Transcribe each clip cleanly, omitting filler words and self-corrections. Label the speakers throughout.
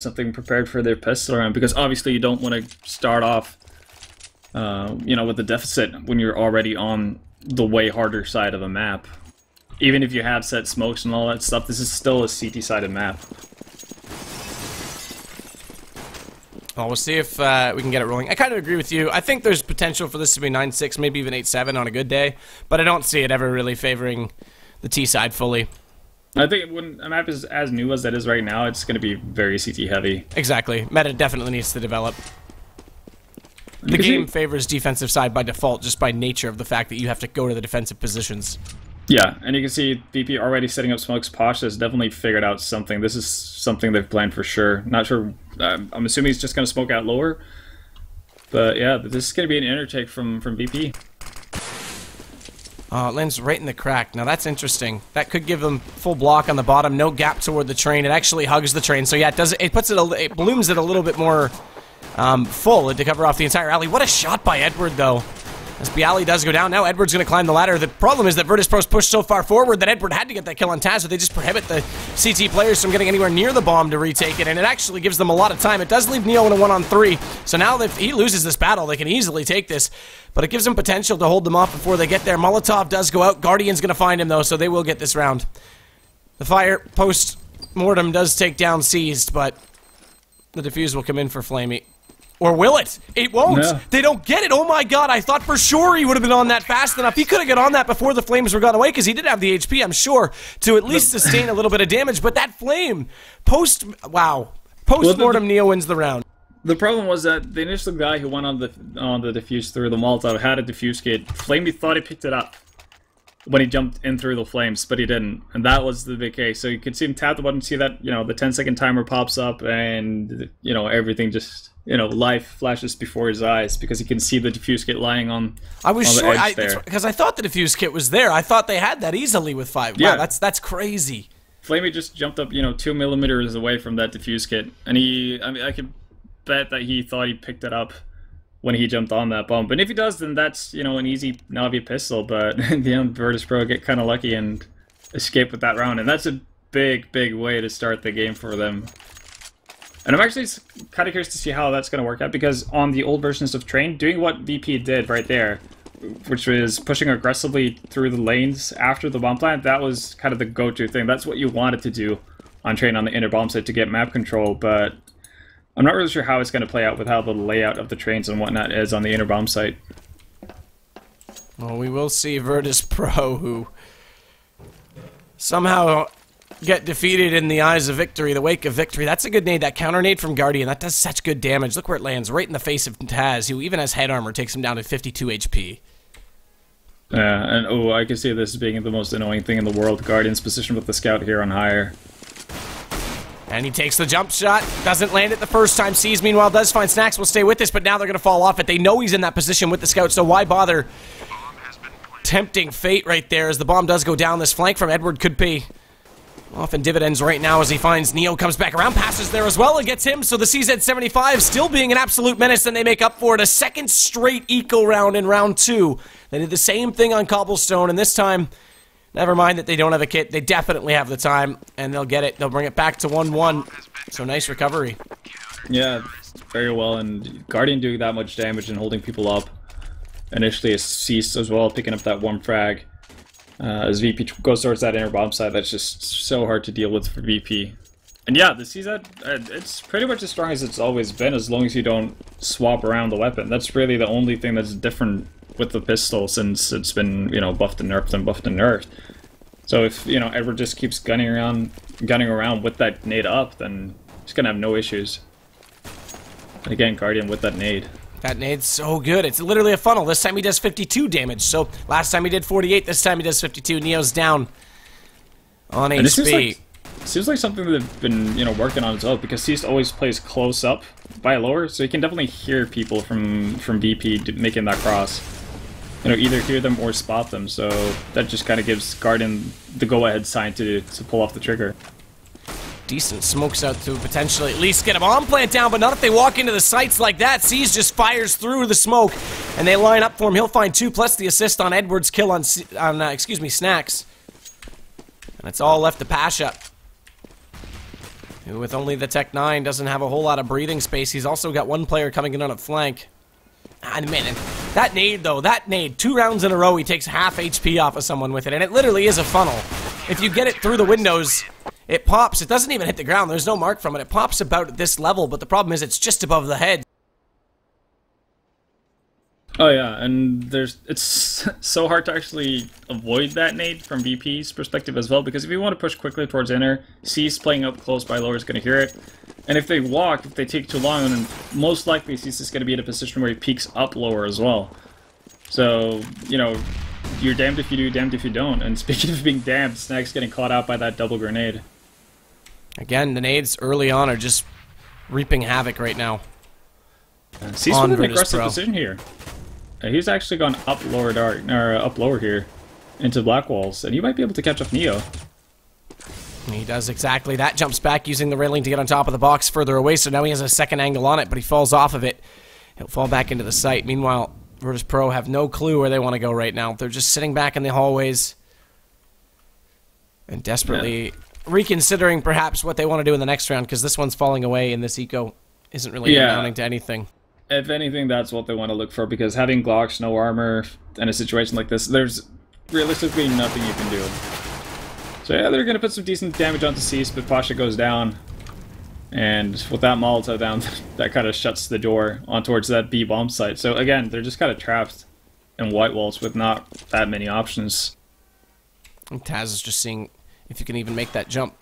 Speaker 1: something prepared for their pistol round, because obviously you don't want to start off, you know, with the deficit when you're already on the way harder side of the map. Even if you have set smokes and all that stuff, this is still a CT-sided map.
Speaker 2: Well, we'll see if we can get it rolling. I kind of agree with you. I think there's potential for this to be 9-6, maybe even 8-7 on a good day, but I don't see it ever really favoring the T side fully.
Speaker 1: I think when a map is as new as that is right now, it's going to be very CT heavy.
Speaker 2: Exactly. Meta definitely needs to develop. The game favors defensive side by default, just by nature of the fact that you have to go to the defensive positions.
Speaker 1: Yeah, and you can see VP already setting up smokes. Posh has definitely figured out something. This is something they've planned for sure. Not sure. I'm assuming he's just going to smoke out lower. But yeah, this is going to be an intertake from VP.
Speaker 2: It lands right in the crack. Now that's interesting. That could give them full block on the bottom, no gap toward the train. It actually hugs the train. So yeah, it puts it, it blooms it a little bit more full to cover off the entire alley. What a shot by Edward, though. As Bialy does go down, now Edward's going to climb the ladder. The problem is that Virtus.Pro's pushed so far forward that Edward had to get that kill on Taz, so they just prohibit the CT players from getting anywhere near the bomb to retake it, and it actually gives them a lot of time. It does leave Neo in a 1-on-3, so now if he loses this battle, they can easily take this, but it gives them potential to hold them off before they get there. Molotov does go out. Guardian's going to find him, though, so they will get this round. The fire post-mortem does take down Seized, but the defuse will come in for Flamey. Or will it? It won't. No. They don't get it. Oh my god, I thought for sure he would have been on that fast enough. He could have got on that before the flames were gone away, because he did have the HP, I'm sure, to at least sustain a little bit of damage. But that flame, post-mortem, Neo wins the round.
Speaker 1: The problem was that the initial guy who went on the defuse through the Molotov had a defuse kit. Flamey thought he picked it up when he jumped in through the flames, but he didn't, and that was the big case. So you could see him tap the button, see that, you know, the 10-second timer pops up, and, you know, everything just, you know, life flashes before his eyes, because he can see the defuse kit lying on
Speaker 2: I was
Speaker 1: on
Speaker 2: sure,
Speaker 1: the edge there.
Speaker 2: Because I thought the defuse kit was there. I thought they had that easily with 5.
Speaker 1: Yeah.
Speaker 2: Wow, that's crazy.
Speaker 1: Flamey just jumped up, you know, 2 millimeters away from that defuse kit, and I could bet that he thought he picked it up when he jumped on that bomb. But if he does, then that's, you know, an easy Navi pistol. But in the end, Virtus.Pro get kind of lucky and escape with that round. And that's a big, big way to start the game for them. And I'm actually kind of curious to see how that's going to work out, because on the old versions of Train, doing what VP did right there, which was pushing aggressively through the lanes after the bomb plant, that was kind of the go-to thing. That's what you wanted to do on Train on the inner bomb site to get map control, but I'm not really sure how it's going to play out with how the layout of the trains and whatnot is on the inner bomb site.
Speaker 2: Well, we will see Virtus.Pro, who somehow get defeated in the eyes of victory, the wake of victory. That's a good nade. That counter nade from Guardian, that does such good damage. Look where it lands, right in the face of Taz, who even has head armor, takes him down to 52 HP.
Speaker 1: Yeah, and oh, I can see this being the most annoying thing in the world. Guardian's position with the scout here on higher.
Speaker 2: And he takes the jump shot, doesn't land it the first time. Sees, meanwhile, does find Snacks, will stay with this, but now they're going to fall off it. They know he's in that position with the scout, so why bother tempting fate right there as the bomb does go down. This flank from Edward could pay off in dividends right now as he finds Neo, comes back around, passes there as well, and gets him, so the CZ75 still being an absolute menace, and they make up for it. A second straight eco round in round 2. They did the same thing on Cobblestone, and this time, never mind that they don't have a kit, they definitely have the time, and they'll get it. They'll bring it back to 1-1. So nice recovery.
Speaker 1: Yeah, very well, and Guardian doing that much damage and holding people up. Initially a Ceased as well, picking up that 1 frag. As VP goes towards that inner bomb side, that's just so hard to deal with for VP. And yeah, the CZ, it's pretty much as strong as it's always been, as long as you don't swap around the weapon. That's really the only thing that's different with the pistol since it's been, you know, buffed and nerfed and buffed and nerfed. So if, you know, Edward just keeps gunning around with that nade up, then he's gonna have no issues. And again, Guardian with that nade.
Speaker 2: That nade's so good. It's literally a funnel. This time he does 52 damage. So last time he did 48, this time he does 52. Neo's down on HP.
Speaker 1: Seems like something that they've been, you know, working on as well, because Ceased always plays close up by lower, so you can definitely hear people from VP making that cross. You know, either hear them or spot them, so that just kind of gives Guardian the go-ahead sign to pull off the trigger.
Speaker 2: Decent smokes out to potentially at least get a bomb plant down, but not if they walk into the sights like that. Seas just fires through the smoke, and they line up for him. He'll find 2, plus the assist on Edward's kill on Snacks. And it's all left to Pasha. who with only the Tech 9 doesn't have a whole lot of breathing space. He's also got one player coming in on a flank. And man, that nade though, that nade, 2 rounds in a row, he takes half HP off of someone with it, and it literally is a funnel. If you get it through the windows, it pops. It doesn't even hit the ground. There's no mark from it. It pops about at this level, but the problem is it's just above the head.
Speaker 1: Oh yeah, and it's so hard to actually avoid that nade from VP's perspective as well, because if you want to push quickly towards inner, C's playing up close by lower is going to hear it. And if they walk, if they take too long, then most likely C's is going to be in a position where he peeks up lower as well. So, you know, you're damned if you do, damned if you don't. And speaking of being damned, Snack's getting caught out by that double grenade.
Speaker 2: Again, the nades early on are just reaping havoc right now.
Speaker 1: C's with an aggressive position here. He's actually gone up lower dark, or up lower here, into black walls, and he might be able to catch up Neo.
Speaker 2: He does exactly that. Jumps back using the railing to get on top of the box further away, so now he has a second angle on it, but he falls off of it. He'll fall back into the site. Meanwhile, Virtus.Pro have no clue where they want to go right now. They're just sitting back in the hallways and desperately reconsidering perhaps what they want to do in the next round, because this one's falling away and this eco isn't really amounting to anything.
Speaker 1: If anything, that's what they want to look for, because having Glocks, no armor, in a situation like this, there's realistically nothing you can do. So yeah, they're going to put some decent damage onto Cease, but Pasha goes down. And with that Molotov down, that kind of shuts the door on towards that B bomb site. So again, they're just kind of trapped in white walls with not that many options.
Speaker 2: And Taz is just seeing if you can even make that jump.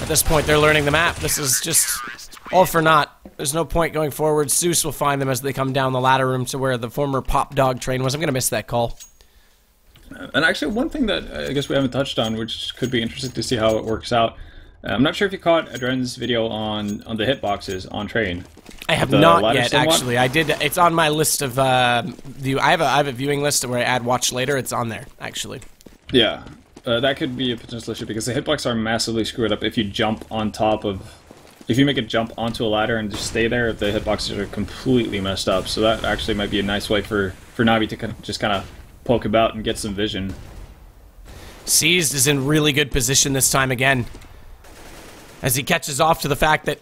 Speaker 2: At this point, they're learning the map. This is just all for naught. There's no point going forward. Zeus will find them as they come down the ladder room to where the former Pop Dog train was. I'm going to miss that call.
Speaker 1: And actually, one thing that I guess we haven't touched on, which could be interesting to see how it works out. I'm not sure if you caught Adren's video on the hitboxes on train.
Speaker 2: I have not yet, actually. I did. It's on my list of view. I have a viewing list where I add watch later. It's on there, actually.
Speaker 1: Yeah, that could be a potential issue because the hitboxes are massively screwed up if you jump on top of. If you make a jump onto a ladder and just stay there, the hitboxes are completely messed up. So that actually might be a nice way for Navi to just kind of poke about and get some vision.
Speaker 2: Seized is in really good position this time again, as he catches off to the fact that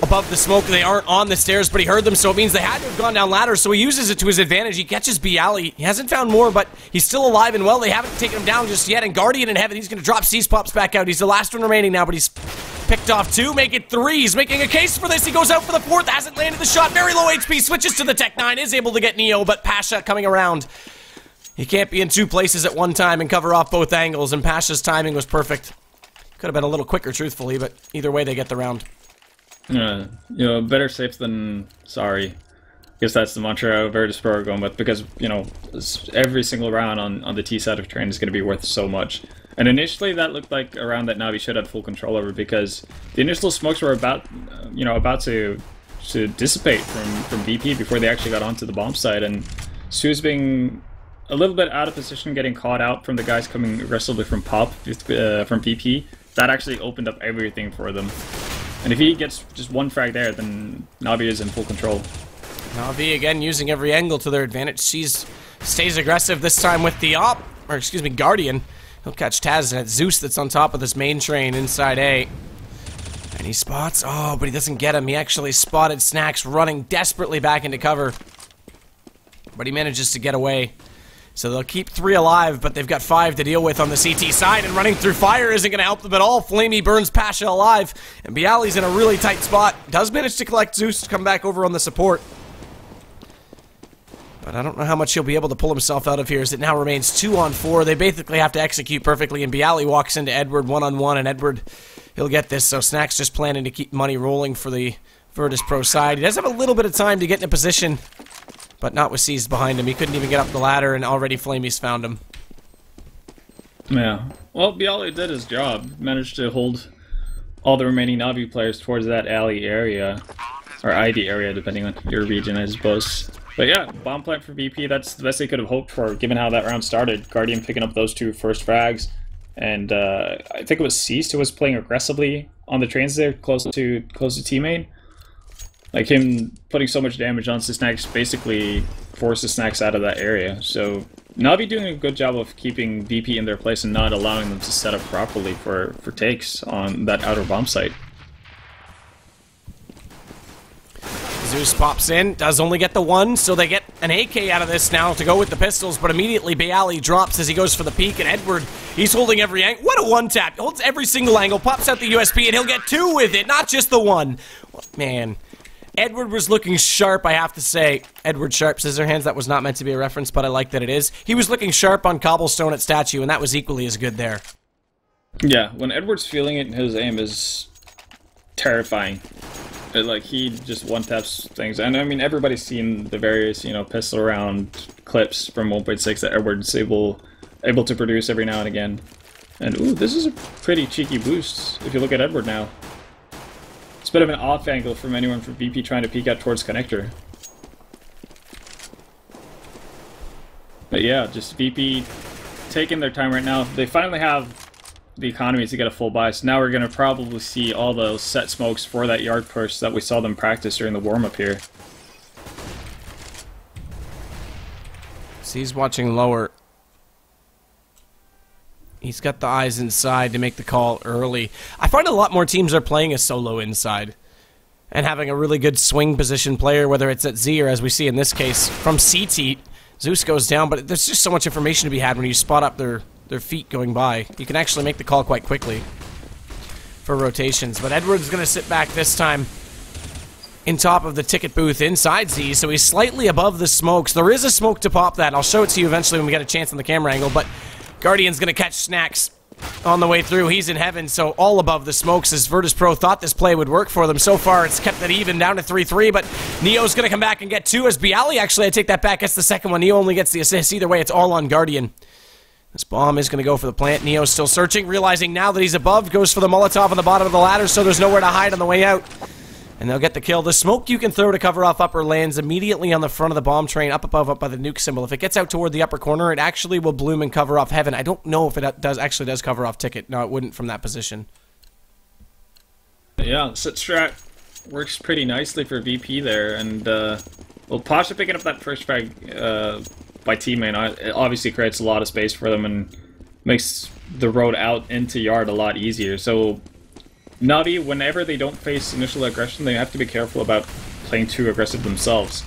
Speaker 2: above the smoke they aren't on the stairs, but he heard them, so it means they had to have gone down ladders, so he uses it to his advantage. He catches Bialy. He hasn't found more, but he's still alive and well. They haven't taken him down just yet, and Guardian in heaven, he's going to drop. Cease pops back out. He's the last one remaining now, but he's picked off 2, make it 3. He's making a case for this. He goes out for the 4th, hasn't landed the shot. Very low HP, switches to the Tech 9, is able to get Neo, but Pasha coming around. He can't be in 2 places at one time and cover off both angles, and Pasha's timing was perfect. Could have been a little quicker, truthfully, but either way, they get the round.
Speaker 1: You know, better safe than sorry. I guess that's the mantra Virtus.Pro are going with, because, you know, every single round on the T side of train is going to be worth so much. And initially, that looked like a round that Navi should have full control over, because the initial smokes were about to dissipate from BP before they actually got onto the bomb site, and Sue's being a little bit out of position, getting caught out from the guys coming aggressively from Pop, from BP. That actually opened up everything for them. And if he gets just one frag there, then Navi is in full control.
Speaker 2: Navi again using every angle to their advantage. Stays aggressive this time with the Guardian. He'll catch Taz, and it's Zeus that's on top of this main train inside A. And he spots, but he doesn't get him. He actually spotted Snacks running desperately back into cover. But he manages to get away. So they'll keep 3 alive, but they've got 5 to deal with on the CT side, and running through fire isn't going to help them at all. Flamey burns Pasha alive, and Bialy's in a really tight spot. Does manage to collect Zeus to come back over on the support. But I don't know how much he'll be able to pull himself out of here, as it now remains 2 on 4. They basically have to execute perfectly, and Bialy walks into Edward 1-on-1, and Edward, he'll get this. So Snack's just planning to keep money rolling for the Virtus.Pro side. He does have a little bit of time to get in a position, but not with Seized behind him. He couldn't even get up the ladder, and already Flamey's found him.
Speaker 1: Yeah. Well, Bialy did his job. Managed to hold all the remaining Navi players towards that alley area. Or ID area, depending on your region, I suppose. But yeah, bomb plant for VP, that's the best they could have hoped for, given how that round started. Guardian picking up those 2 first frags. And I think it was Ceased who was playing aggressively on the trains there, close to teammate. Like him putting so much damage on Snacks basically forces Snacks out of that area. So Navi doing a good job of keeping VP in their place and not allowing them to set up properly for takes on that outer bomb site.
Speaker 2: Zeus pops in, does only get the one, so they get an AK out of this now to go with the pistols, but immediately Bialy drops as he goes for the peek, and Edward, he's holding every angle. What a one-tap! He holds every single angle, pops out the USP, and he'll get two with it, not just the one. Man, Edward was looking sharp, I have to say. Edward Sharp Scissorhands, that was not meant to be a reference, but I like that it is. He was looking sharp on Cobblestone at Statue, and that was equally as good there.
Speaker 1: Yeah, when Edward's feeling it, his aim is terrifying. Like, he just one-taps things. And, I mean, everybody's seen the various, you know, pistol round clips from 1.6 that Edward's able to produce every now and again. And, ooh, this is a pretty cheeky boost, if you look at Edward now. It's a bit of an off angle from anyone from VP trying to peek out towards connector. But yeah, just VP taking their time right now. They finally have the economy to get a full buy, so now we're going to probably see all those set smokes for that yard push that we saw them practice during the warm-up here.
Speaker 2: So he's watching lower. He's got the eyes inside to make the call early. I find a lot more teams are playing a solo inside and having a really good swing position player, whether it's at Z or, as we see in this case, from CT. Zeus goes down, but there's just so much information to be had when you spot up their feet going by. You can actually make the call quite quickly for rotations. But Edward's going to sit back this time in top of the ticket booth inside Z, so he's slightly above the smokes. There is a smoke to pop that. I'll show it to you eventually when we get a chance on the camera angle, but Guardian's going to catch Snacks on the way through. He's in heaven, so all above the smokes as Virtus.Pro thought this play would work for them. So far, it's kept it even down to 3-3, but Neo's going to come back and get two as Bialy, actually, I take that back, gets the second one. Neo only gets the assist. Either way, it's all on Guardian. This bomb is going to go for the plant. Neo's still searching, realizing now that he's above, goes for the Molotov on the bottom of the ladder, so there's nowhere to hide on the way out. And they'll get the kill. The smoke you can throw to cover off upper lands immediately on the front of the bomb train, up above, up by the nuke symbol. If it gets out toward the upper corner, it actually will bloom and cover off heaven. I don't know if it actually does cover off ticket. No, it wouldn't from that position.
Speaker 1: Yeah, set strat works pretty nicely for VP there, and well, Pasha picking up that first frag by teammate, it obviously creates a lot of space for them and makes the road out into yard a lot easier. So Navi, whenever they don't face initial aggression, they have to be careful about playing too aggressive themselves,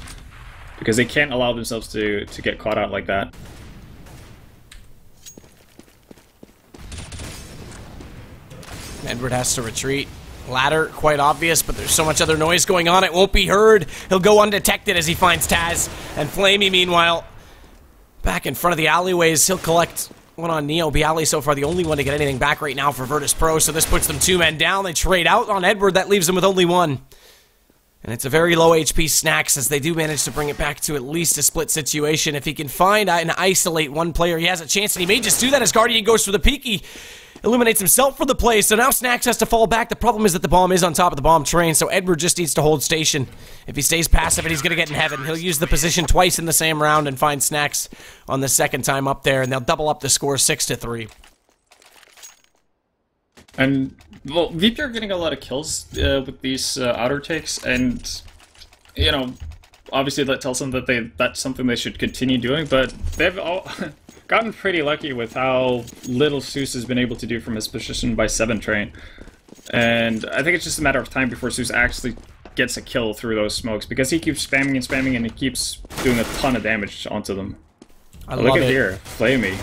Speaker 1: because they can't allow themselves to get caught out like that.
Speaker 2: Edward has to retreat. Ladder, quite obvious, but there's so much other noise going on, it won't be heard. He'll go undetected as he finds Taz. And Flamey, meanwhile, back in front of the alleyways, he'll collect one on Neo. Bialy so far the only one to get anything back right now for Virtus.Pro, so this puts them two men down. They trade out on Edward, that leaves them with only one. And it's a very low HP Snacks as they do manage to bring it back to at least a split situation. If he can find and isolate one player, he has a chance, and he may just do that as Guardian goes for the peek. He eliminates himself for the play, so now Snacks has to fall back. The problem is that the bomb is on top of the bomb train, so Edward just needs to hold station. If he stays passive, and he's going to get in heaven. He'll use the position twice in the same round and find Snacks on the second time up there, and they'll double up the score 6-3.
Speaker 1: And, well, VP are getting a lot of kills with these outer takes, and, you know, obviously that tells them that that's something they should continue doing, but they've all gotten pretty lucky with how little Zeus has been able to do from his position by 7 train. And I think it's just a matter of time before Zeus actually gets a kill through those smokes, because he keeps spamming and spamming, and he keeps doing a ton of damage onto them. Look at here, Flamey.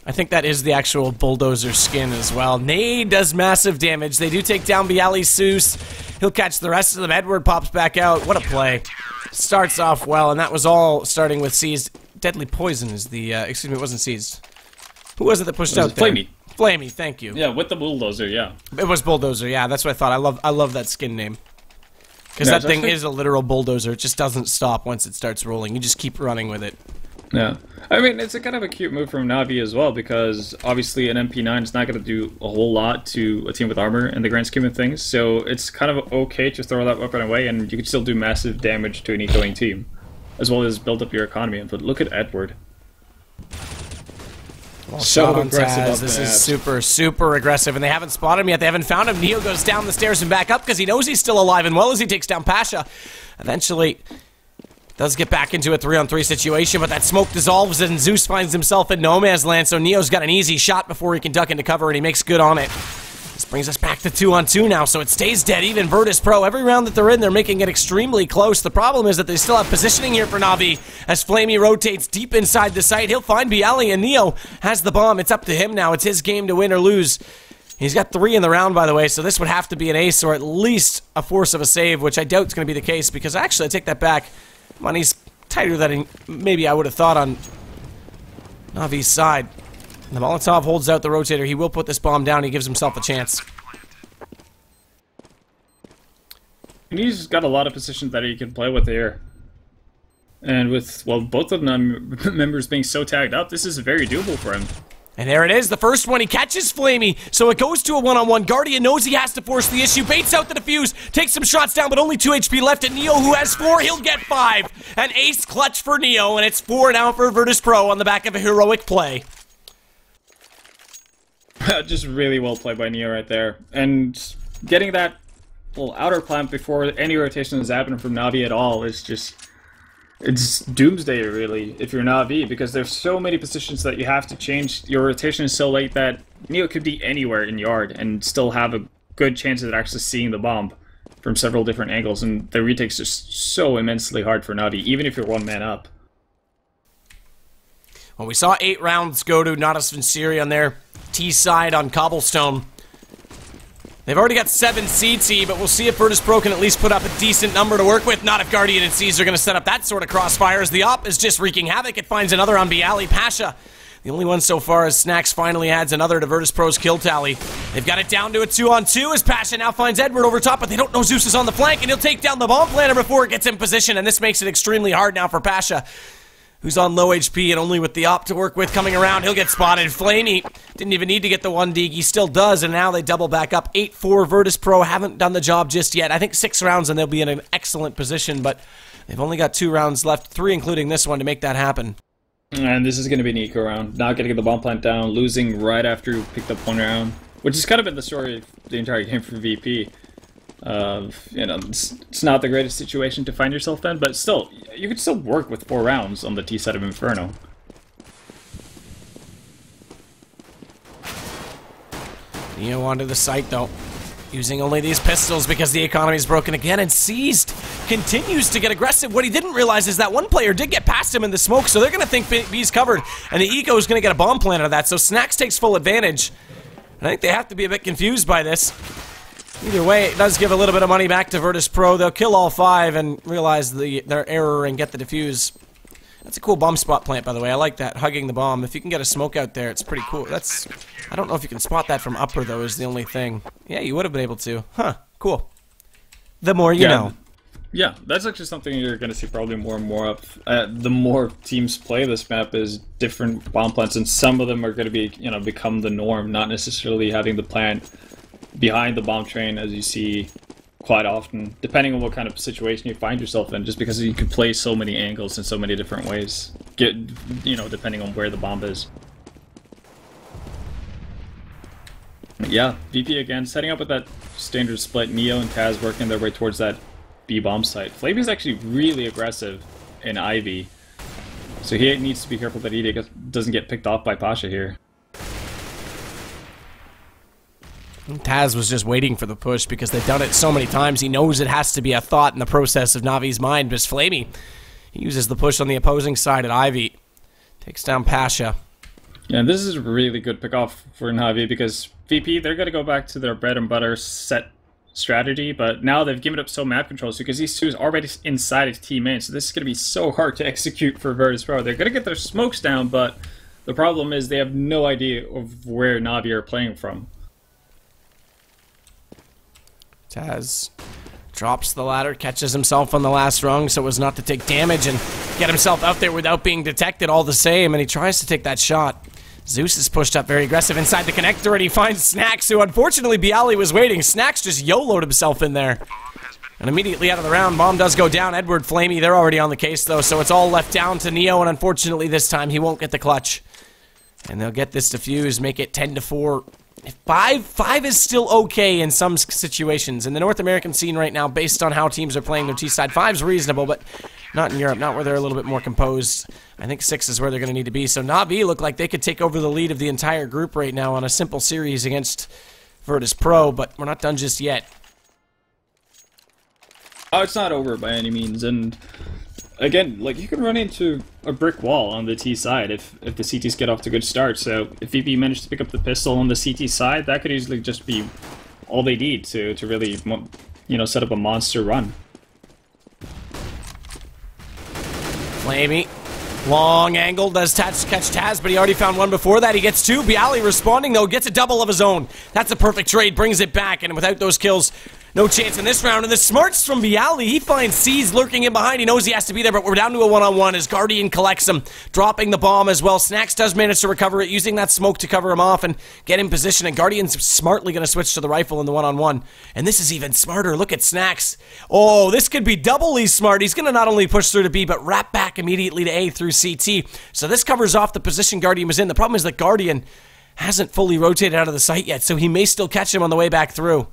Speaker 2: I think that is the actual Bulldozer skin as well. Nade does massive damage. They do take down Bialy Zeus. He'll catch the rest of them. Edward pops back out. What a play. Starts off well, and that was all starting with Seized. Deadly Poison is the, excuse me, it wasn't Seized. Who was it that pushed out there? Flamey. Flamey, thank you.
Speaker 1: Yeah, with the Bulldozer, yeah.
Speaker 2: It was Bulldozer, yeah, that's what I thought. I love that skin name. Because that thing is a literal bulldozer. It just doesn't stop once it starts rolling. You just keep running with it.
Speaker 1: Yeah. I mean, it's a kind of a cute move from Navi as well, because obviously an MP9 is not going to do a whole lot to a team with armor in the grand scheme of things, so it's kind of okay to throw that weapon away, and you can still do massive damage to an ecoing team, as well as build up your economy. But look at Edward.
Speaker 2: Well, so aggressive. This is super, super aggressive, and they haven't spotted him yet. They haven't found him. Neo goes down the stairs and back up because he knows he's still alive, and well as he takes down Pasha, eventually does get back into a 3-on-3 situation, but that smoke dissolves and Zeus finds himself in no man's land, so Neo's got an easy shot before he can duck into cover, and he makes good on it. This brings us back to 2-on-2 now, so it stays dead even. Virtus.Pro, every round that they're in, they're making it extremely close. The problem is that they still have positioning here for Na'Vi. As Flamey rotates deep inside the site, he'll find Bialy, and Neo has the bomb. It's up to him now. It's his game to win or lose. He's got 3 in the round, by the way, so this would have to be an ace or at least a force of a save, which I doubt is going to be the case, because actually, I take that back. Money's tighter than maybe I would have thought on Na'Vi's side. The Molotov holds out the rotator. He will put this bomb down. He gives himself a chance.
Speaker 1: And he's got a lot of positions that he can play with here. And with, well, both of them members being so tagged up, this is very doable for him.
Speaker 2: And there it is, the first one. He catches Flamey, so it goes to a one-on-one. Guardian knows he has to force the issue, baits out the defuse, takes some shots down, but only 2 HP left. And Neo, who has 4, he'll get 5. An ace clutch for Neo, and it's 4 now for Virtus.Pro on the back of a heroic play.
Speaker 1: Just really well played by Neo right there. And getting that little outer plant before any rotation is happening from Na'Vi at all is just... it's doomsday, really, if you're Na'Vi, because there's so many positions that you have to change. Your rotation is so late that Neo could be anywhere in yard and still have a good chance at actually seeing the bomb from several different angles, and the retake's just so immensely hard for Na'Vi, even if you're 1 man up.
Speaker 2: Well, we saw 8 rounds go to Natus Vincere on their T side on Cobblestone. They've already got 7 CT, but we'll see if Virtus.Pro can at least put up a decent number to work with. Not if Guardian and C's are going to set up that sort of crossfires. The op is just wreaking havoc. It finds another on Bialy. Pasha, the only one so far, as Snacks finally adds another to Virtus.Pro's kill tally. They've got it down to a 2-on-2 as Pasha now finds Edward over top, but they don't know Zeus is on the flank, and he'll take down the bomb planter before it gets in position, and this makes it extremely hard now for Pasha, who's on low HP and only with the op to work with coming around. He'll get spotted. Flamey didn't even need to get the 1 dig. He still does, and now they double back up. 8-4 Virtus.Pro haven't done the job just yet. I think 6 rounds and they'll be in an excellent position, but they've only got 2 rounds left, 3 including this one, to make that happen.
Speaker 1: And this is going to be an eco round. Not going to get the bomb plant down, losing right after you picked up 1 round, which has kind of been the story of the entire game for VP. You know, it's not the greatest situation to find yourself in, but still, you could still work with 4 rounds on the T side of Inferno.
Speaker 2: Neo onto the site, though, using only these pistols because the economy's broken again, and Seized continues to get aggressive. What he didn't realize is that one player did get past him in the smoke, so they're going to think B's covered, and the eco is going to get a bomb plant out of that, so Snacks takes full advantage. I think they have to be a bit confused by this. Either way, it does give a little bit of money back to Virtus.Pro. They'll kill all 5 and realize their error and get the defuse. That's a cool bomb spot plant, by the way. I like that, hugging the bomb. If you can get a smoke out there, it's pretty cool. I don't know if you can spot that from upper, though, is the only thing. Yeah, you would have been able to. Huh, cool. The more you know.
Speaker 1: Yeah, that's actually something you're going to see probably more and more of. The more teams play this map is different bomb plants, and some of them are going to be, you know, become the norm, not necessarily having the plant behind the bomb train, as you see quite often, depending on what kind of situation you find yourself in, just because you can play so many angles in so many different ways, you know, depending on where the bomb is. Yeah, VP again, setting up with that standard split, Neo and Taz working their way towards that B bomb site. Flavey's actually really aggressive in Ivy, so he needs to be careful that he doesn't get picked off by Pasha here.
Speaker 2: Taz was just waiting for the push because they've done it so many times. He knows it has to be a thought in the process of Navi's mind, but Flamey, he uses the push on the opposing side at Ivy. Takes down Pasha.
Speaker 1: Yeah, this is a really good pickoff for Navi because VP, they're going to go back to their bread and butter set strategy, but now they've given up so map controls because these 2 is already inside his teammate, so this is going to be so hard to execute for Virtus.Pro. They're going to get their smokes down, but the problem is they have no idea of where Navi are playing from.
Speaker 2: Taz drops the ladder, catches himself on the last rung so as not to take damage and get himself out there without being detected all the same, and he tries to take that shot. Zeus is pushed up very aggressive inside the connector, and he finds Snacks, who unfortunately Bialy was waiting. Snacks just YOLO'd himself in there. And immediately out of the round, bomb does go down. Edward, Flamey, they're already on the case though, so it's all left down to Neo, and unfortunately this time he won't get the clutch. And they'll get this defuse, make it 10-4. 5 is still okay in some situations. In the North American scene right now, based on how teams are playing their T-side, 5's reasonable, but not in Europe, not where they're a little bit more composed. I think 6 is where they're going to need to be. So Na'Vi look like they could take over the lead of the entire group right now on a simple series against Virtus.Pro, but we're not done just yet.
Speaker 1: Oh, it's not over by any means, and again, like, you can run into a brick wall on the T side if the CTs get off to a good start. So if VP managed to pick up the pistol on the CT side, that could easily just be all they need to really, you know, set up a monster run.
Speaker 2: Flamey. Long angle, does catch Taz, but he already found one before that. He gets two. Bialy responding, though, gets a double of his own. That's a perfect trade, brings it back, and without those kills, no chance in this round. And the smarts from Bialy, he finds C's lurking in behind. He knows he has to be there, but we're down to a one-on-one as Guardian collects him, dropping the bomb as well. Snacks does manage to recover it, using that smoke to cover him off and get in position, and Guardian's smartly going to switch to the rifle in the one-on-one. And this is even smarter. Look at Snacks. Oh, this could be doubly smart. He's going to not only push through to B, but wrap back immediately to A through CT. So this covers off the position Guardian was in. The problem is that Guardian hasn't fully rotated out of the site yet, so he may still catch him on the way back through.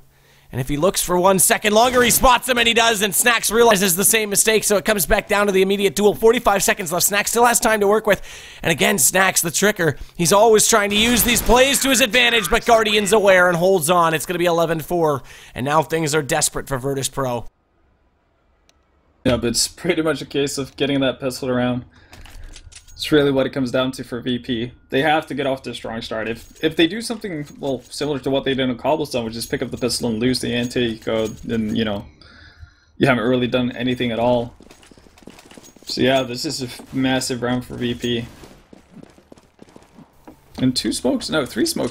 Speaker 2: And if he looks for 1 second longer, he spots him, and he does, and Snacks realizes the same mistake, so it comes back down to the immediate duel. 45 seconds left. Snacks still has time to work with. And again, Snacks, the tricker, he's always trying to use these plays to his advantage, but Guardian's aware and holds on. It's going to be 11-4, and now things are desperate for Virtus.Pro.
Speaker 1: Yeah, but it's pretty much a case of getting that pistol around. It's really what it comes down to for VP. They have to get off to a strong start. If they do something, well, similar to what they did in Cobblestone, which is pick up the pistol and lose the anti-code, then, you know, you haven't really done anything at all. So yeah, this is a massive round for VP. And 3 smokes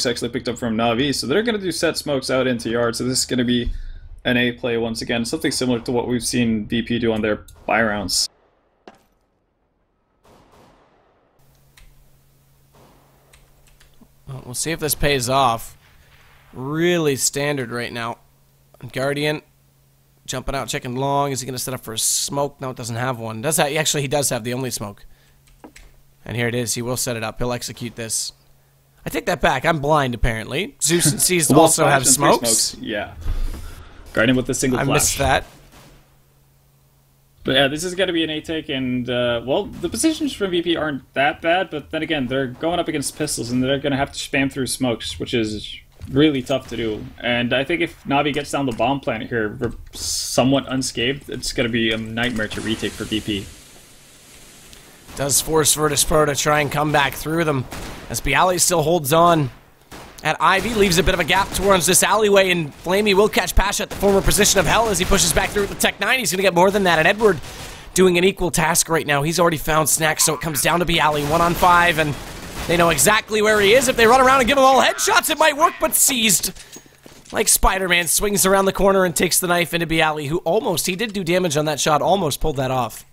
Speaker 1: actually picked up from Na'Vi, so they're going to do set smokes out into yard, so this is going to be an A play once again, something similar to what we've seen VP do on their buy rounds.
Speaker 2: Well, we'll see if this pays off. Really standard right now. Guardian jumping out, checking long. Is he going to set up for a smoke? No, it doesn't have one. Does that? Actually, he does have the only smoke. And here it is. He will set it up. He'll execute this. I take that back. I'm blind, apparently. Zeus and C's also have smokes.
Speaker 1: Yeah. Guardian with a single flash.
Speaker 2: I missed that.
Speaker 1: But yeah, this is going to be an A-take, and, well, the positions from VP aren't that bad, but then again, they're going up against pistols, and they're going to have to spam through smokes, which is really tough to do. And I think if Na'Vi gets down the bomb planet here somewhat unscathed, it's going to be a nightmare to retake for VP.
Speaker 2: Does force Virtus.Pro to try and come back through them, as Bialy still holds on. At Ivy, leaves a bit of a gap towards this alleyway, and Flamey will catch Pasha at the former position of Hell as he pushes back through with the Tech 9. He's going to get more than that, and Edward doing an equal task right now. He's already found Snacks, so it comes down to Bialy, 1-on-5, and they know exactly where he is. If they run around and give him all headshots, it might work, but seized. Like Spider-Man, swings around the corner and takes the knife into Bialy, who he did do damage on that shot, almost pulled that off.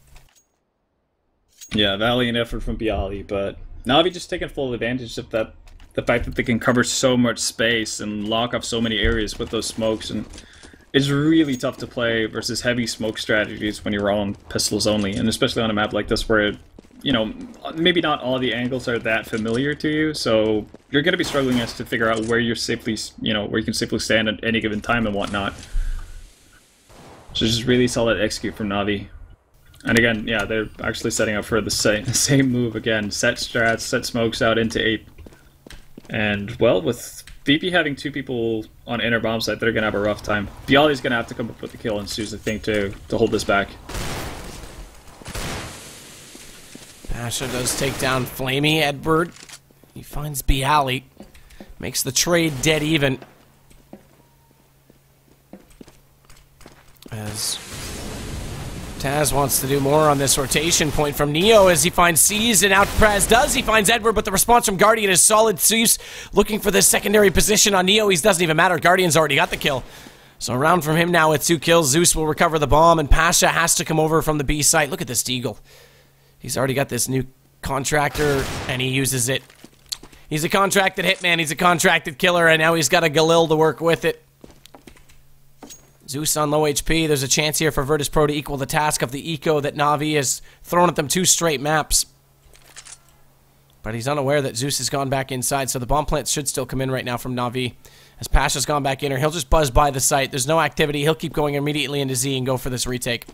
Speaker 1: Yeah, valiant effort from Bialy, but Na'Vi just taking full advantage of that. The fact that they can cover so much space and lock up so many areas with those smokes, and it's really tough to play versus heavy smoke strategies when you're on pistols only, and especially on a map like this where, you know, maybe not all the angles are that familiar to you, so you're going to be struggling as to figure out where you're safely, you know, where you can safely stand at any given time and whatnot. So just really solid execute from Na'Vi. And again, yeah, they're actually setting up for the same move again. Set strats, set smokes out into 8. And, well, with VP having 2 people on inner bomb site, they're going to have a rough time. Bialy's going to have to come up with the kill and choose the thing to hold this back.
Speaker 2: Pasha does take down Flamey. Edward, he finds Bialy. Makes the trade dead even. As Taz wants to do more on this rotation point from Neo as he finds C's, and out Praz does. He finds Edward, but the response from Guardian is solid. Zeus looking for this secondary position on Neo. He doesn't even matter. Guardian's already got the kill. So around from him now with 2 kills. Zeus will recover the bomb, and Pasha has to come over from the B site. Look at this Deagle. He's already got this new contractor, and he uses it. He's a contracted hitman. He's a contracted killer, and now he's got a Galil to work with it. Zeus on low HP. There's a chance here for Virtus.Pro to equal the task of the eco that Na'Vi has thrown at them 2 straight maps. But he's unaware that Zeus has gone back inside, so the bomb plant should still come in right now from Na'Vi. As Pasha's gone back in, or he'll just buzz by the site. There's no activity. He'll keep going immediately into Z and go for this retake.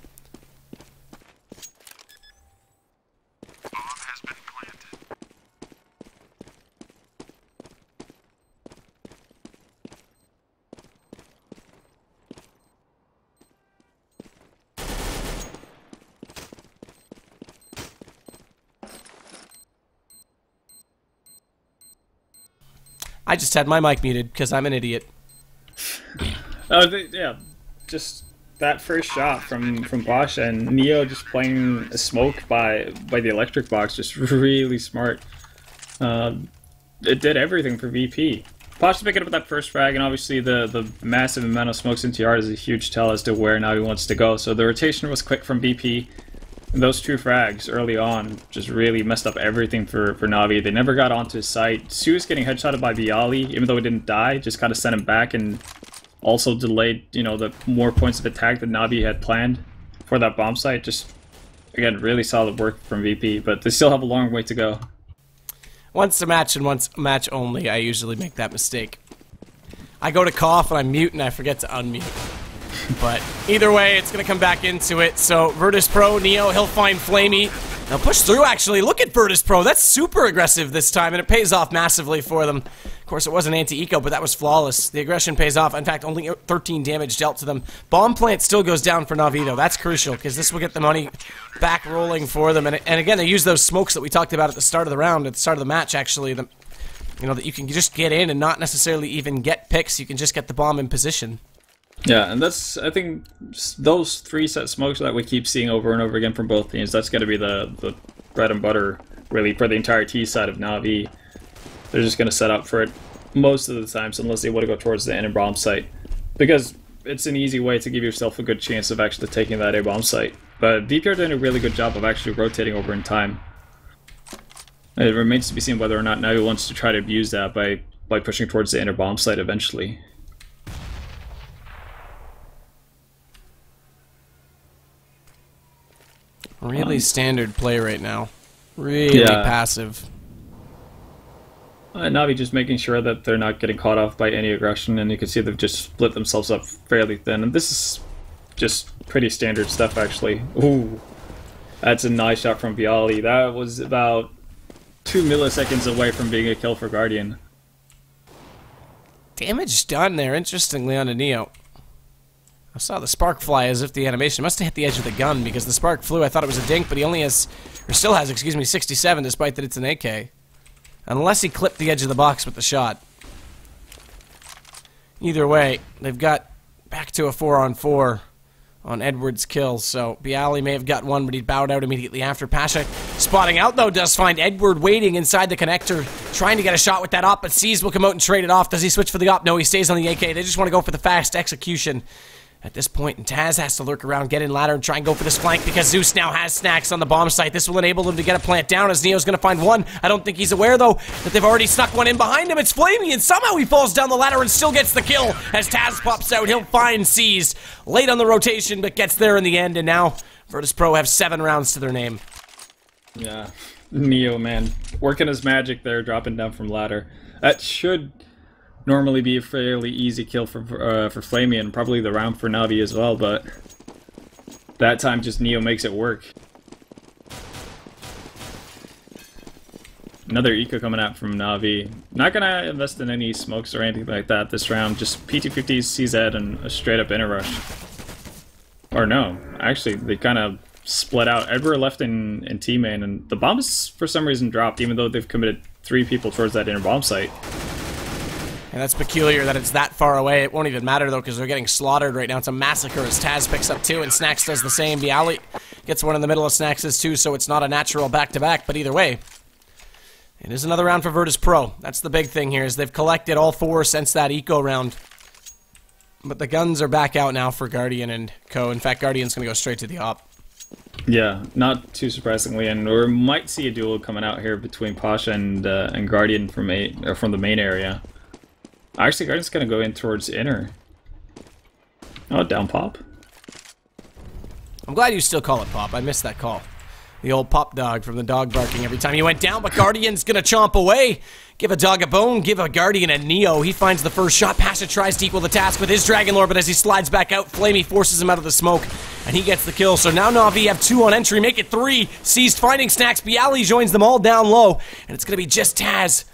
Speaker 2: I just had my mic muted because I'm an idiot.
Speaker 1: Yeah, just that first shot from Pasha and Neo just playing a smoke by the electric box, just really smart. It did everything for VP. Pasha picking up that first frag, and obviously the massive amount of smokes into yard is a huge tell as to where Navi wants to go. So the rotation was quick from VP. And those 2 frags early on just really messed up everything for Navi. They never got onto his site. Su's getting headshotted by Viali, even though he didn't die, just kind of sent him back and also delayed, you know, the more points of attack that Navi had planned for that bomb site. Just, again, really solid work from VP, but they still have a long way to go.
Speaker 2: Once a match and once a match only, I usually make that mistake. I go to cough and I mute and I forget to unmute. But either way, it's going to come back into it. So Virtus.Pro, Neo, he'll find Flamey. Now push through, actually. Look at Virtus.Pro. That's super aggressive this time, and it pays off massively for them. Of course, it was an anti-eco, but that was flawless. The aggression pays off. In fact, only 13 damage dealt to them. Bomb plant still goes down for Navi, though. That's crucial, because this will get the money back rolling for them. And again, they use those smokes that we talked about at the start of the round, at the start of the match, actually. You know, that you can just get in and not necessarily even get picks. You can just get the bomb in position.
Speaker 1: Yeah, and that's, I think, those 3 set smokes that we keep seeing over and over again from both teams, that's going to be the bread and butter, really, for the entire T side of Navi. They're just going to set up for it most of the times, unless they want to go towards the inner bomb site. Because it's an easy way to give yourself a good chance of actually taking that A bomb site. But VP are doing a really good job of actually rotating over in time. It remains to be seen whether or not Navi wants to try to abuse that by pushing towards the inner bomb site eventually.
Speaker 2: Really standard play right now. Really passive.
Speaker 1: Navi just making sure that they're not getting caught off by any aggression, and you can see they've just split themselves up fairly thin. And this is just pretty standard stuff, actually. Ooh, that's a nice shot from Viali. That was about 2 milliseconds away from being a kill for Guardian.
Speaker 2: Damage done there, interestingly, on a Neo. I saw the spark fly as if the animation must have hit the edge of the gun, because the spark flew. I thought it was a dink, but he only has, or still has, excuse me, 67, despite that it's an AK. Unless he clipped the edge of the box with the shot. Either way, they've got back to a 4-on-4 on Edward's kills, so Viali may have got one, but he bowed out immediately after. Pasha spotting out, though, does find Edward waiting inside the connector, trying to get a shot with that op, but Seas will come out and trade it off. Does he switch for the op? No, he stays on the AK. They just want to go for the fast execution at this point, and Taz has to lurk around, get in ladder, and try and go for this flank, because Zeus now has snacks on the bomb site. This will enable them to get a plant down, as Neo's going to find one. I don't think he's aware, though, that they've already snuck one in behind him. It's Flamey, and somehow he falls down the ladder and still gets the kill. As Taz pops out, he'll find Seas. Late on the rotation, but gets there in the end, and now Virtus.Pro have 7 rounds to their name.
Speaker 1: Yeah, Neo, man, working his magic there, dropping down from ladder. That should normally be a fairly easy kill for Flamey, and probably the round for Navi as well, but that time just Neo makes it work. Another eco coming out from Navi. Not gonna invest in any smokes or anything like that this round, just PT50s, CZ, and a straight up inner rush. Or no, actually they kind of split out. Edward left in T-main, and the bombs for some reason dropped, even though they've committed 3 people towards that inner bomb site.
Speaker 2: And that's peculiar that it's that far away. It won't even matter, though, because they're getting slaughtered right now. It's a massacre as Taz picks up 2, and Snacks does the same. Viali gets one in the middle of Snacks' 2, so it's not a natural back-to-back, but either way, it is another round for Virtus.Pro. That's the big thing here, is they've collected all 4 since that eco round. But the guns are back out now for Guardian and Co. In fact, Guardian's going to go straight to the op.
Speaker 1: Yeah, not too surprisingly, and we might see a duel coming out here between Pasha and Guardian from the main area. Actually, Guardian's gonna go in towards inner. Oh, down pop.
Speaker 2: I'm glad you still call it pop. I missed that call. The old pop dog from the dog barking every time he went down, but Guardian's gonna chomp away. Give a dog a bone, give a Guardian a Neo. He finds the first shot. Pasha tries to equal the task with his Dragon Lord, but as he slides back out, Flamey forces him out of the smoke, and he gets the kill. So now Navi have 2 on entry, make it 3. Seized finding Snacks. Viali joins them all down low, and it's gonna be just Taz,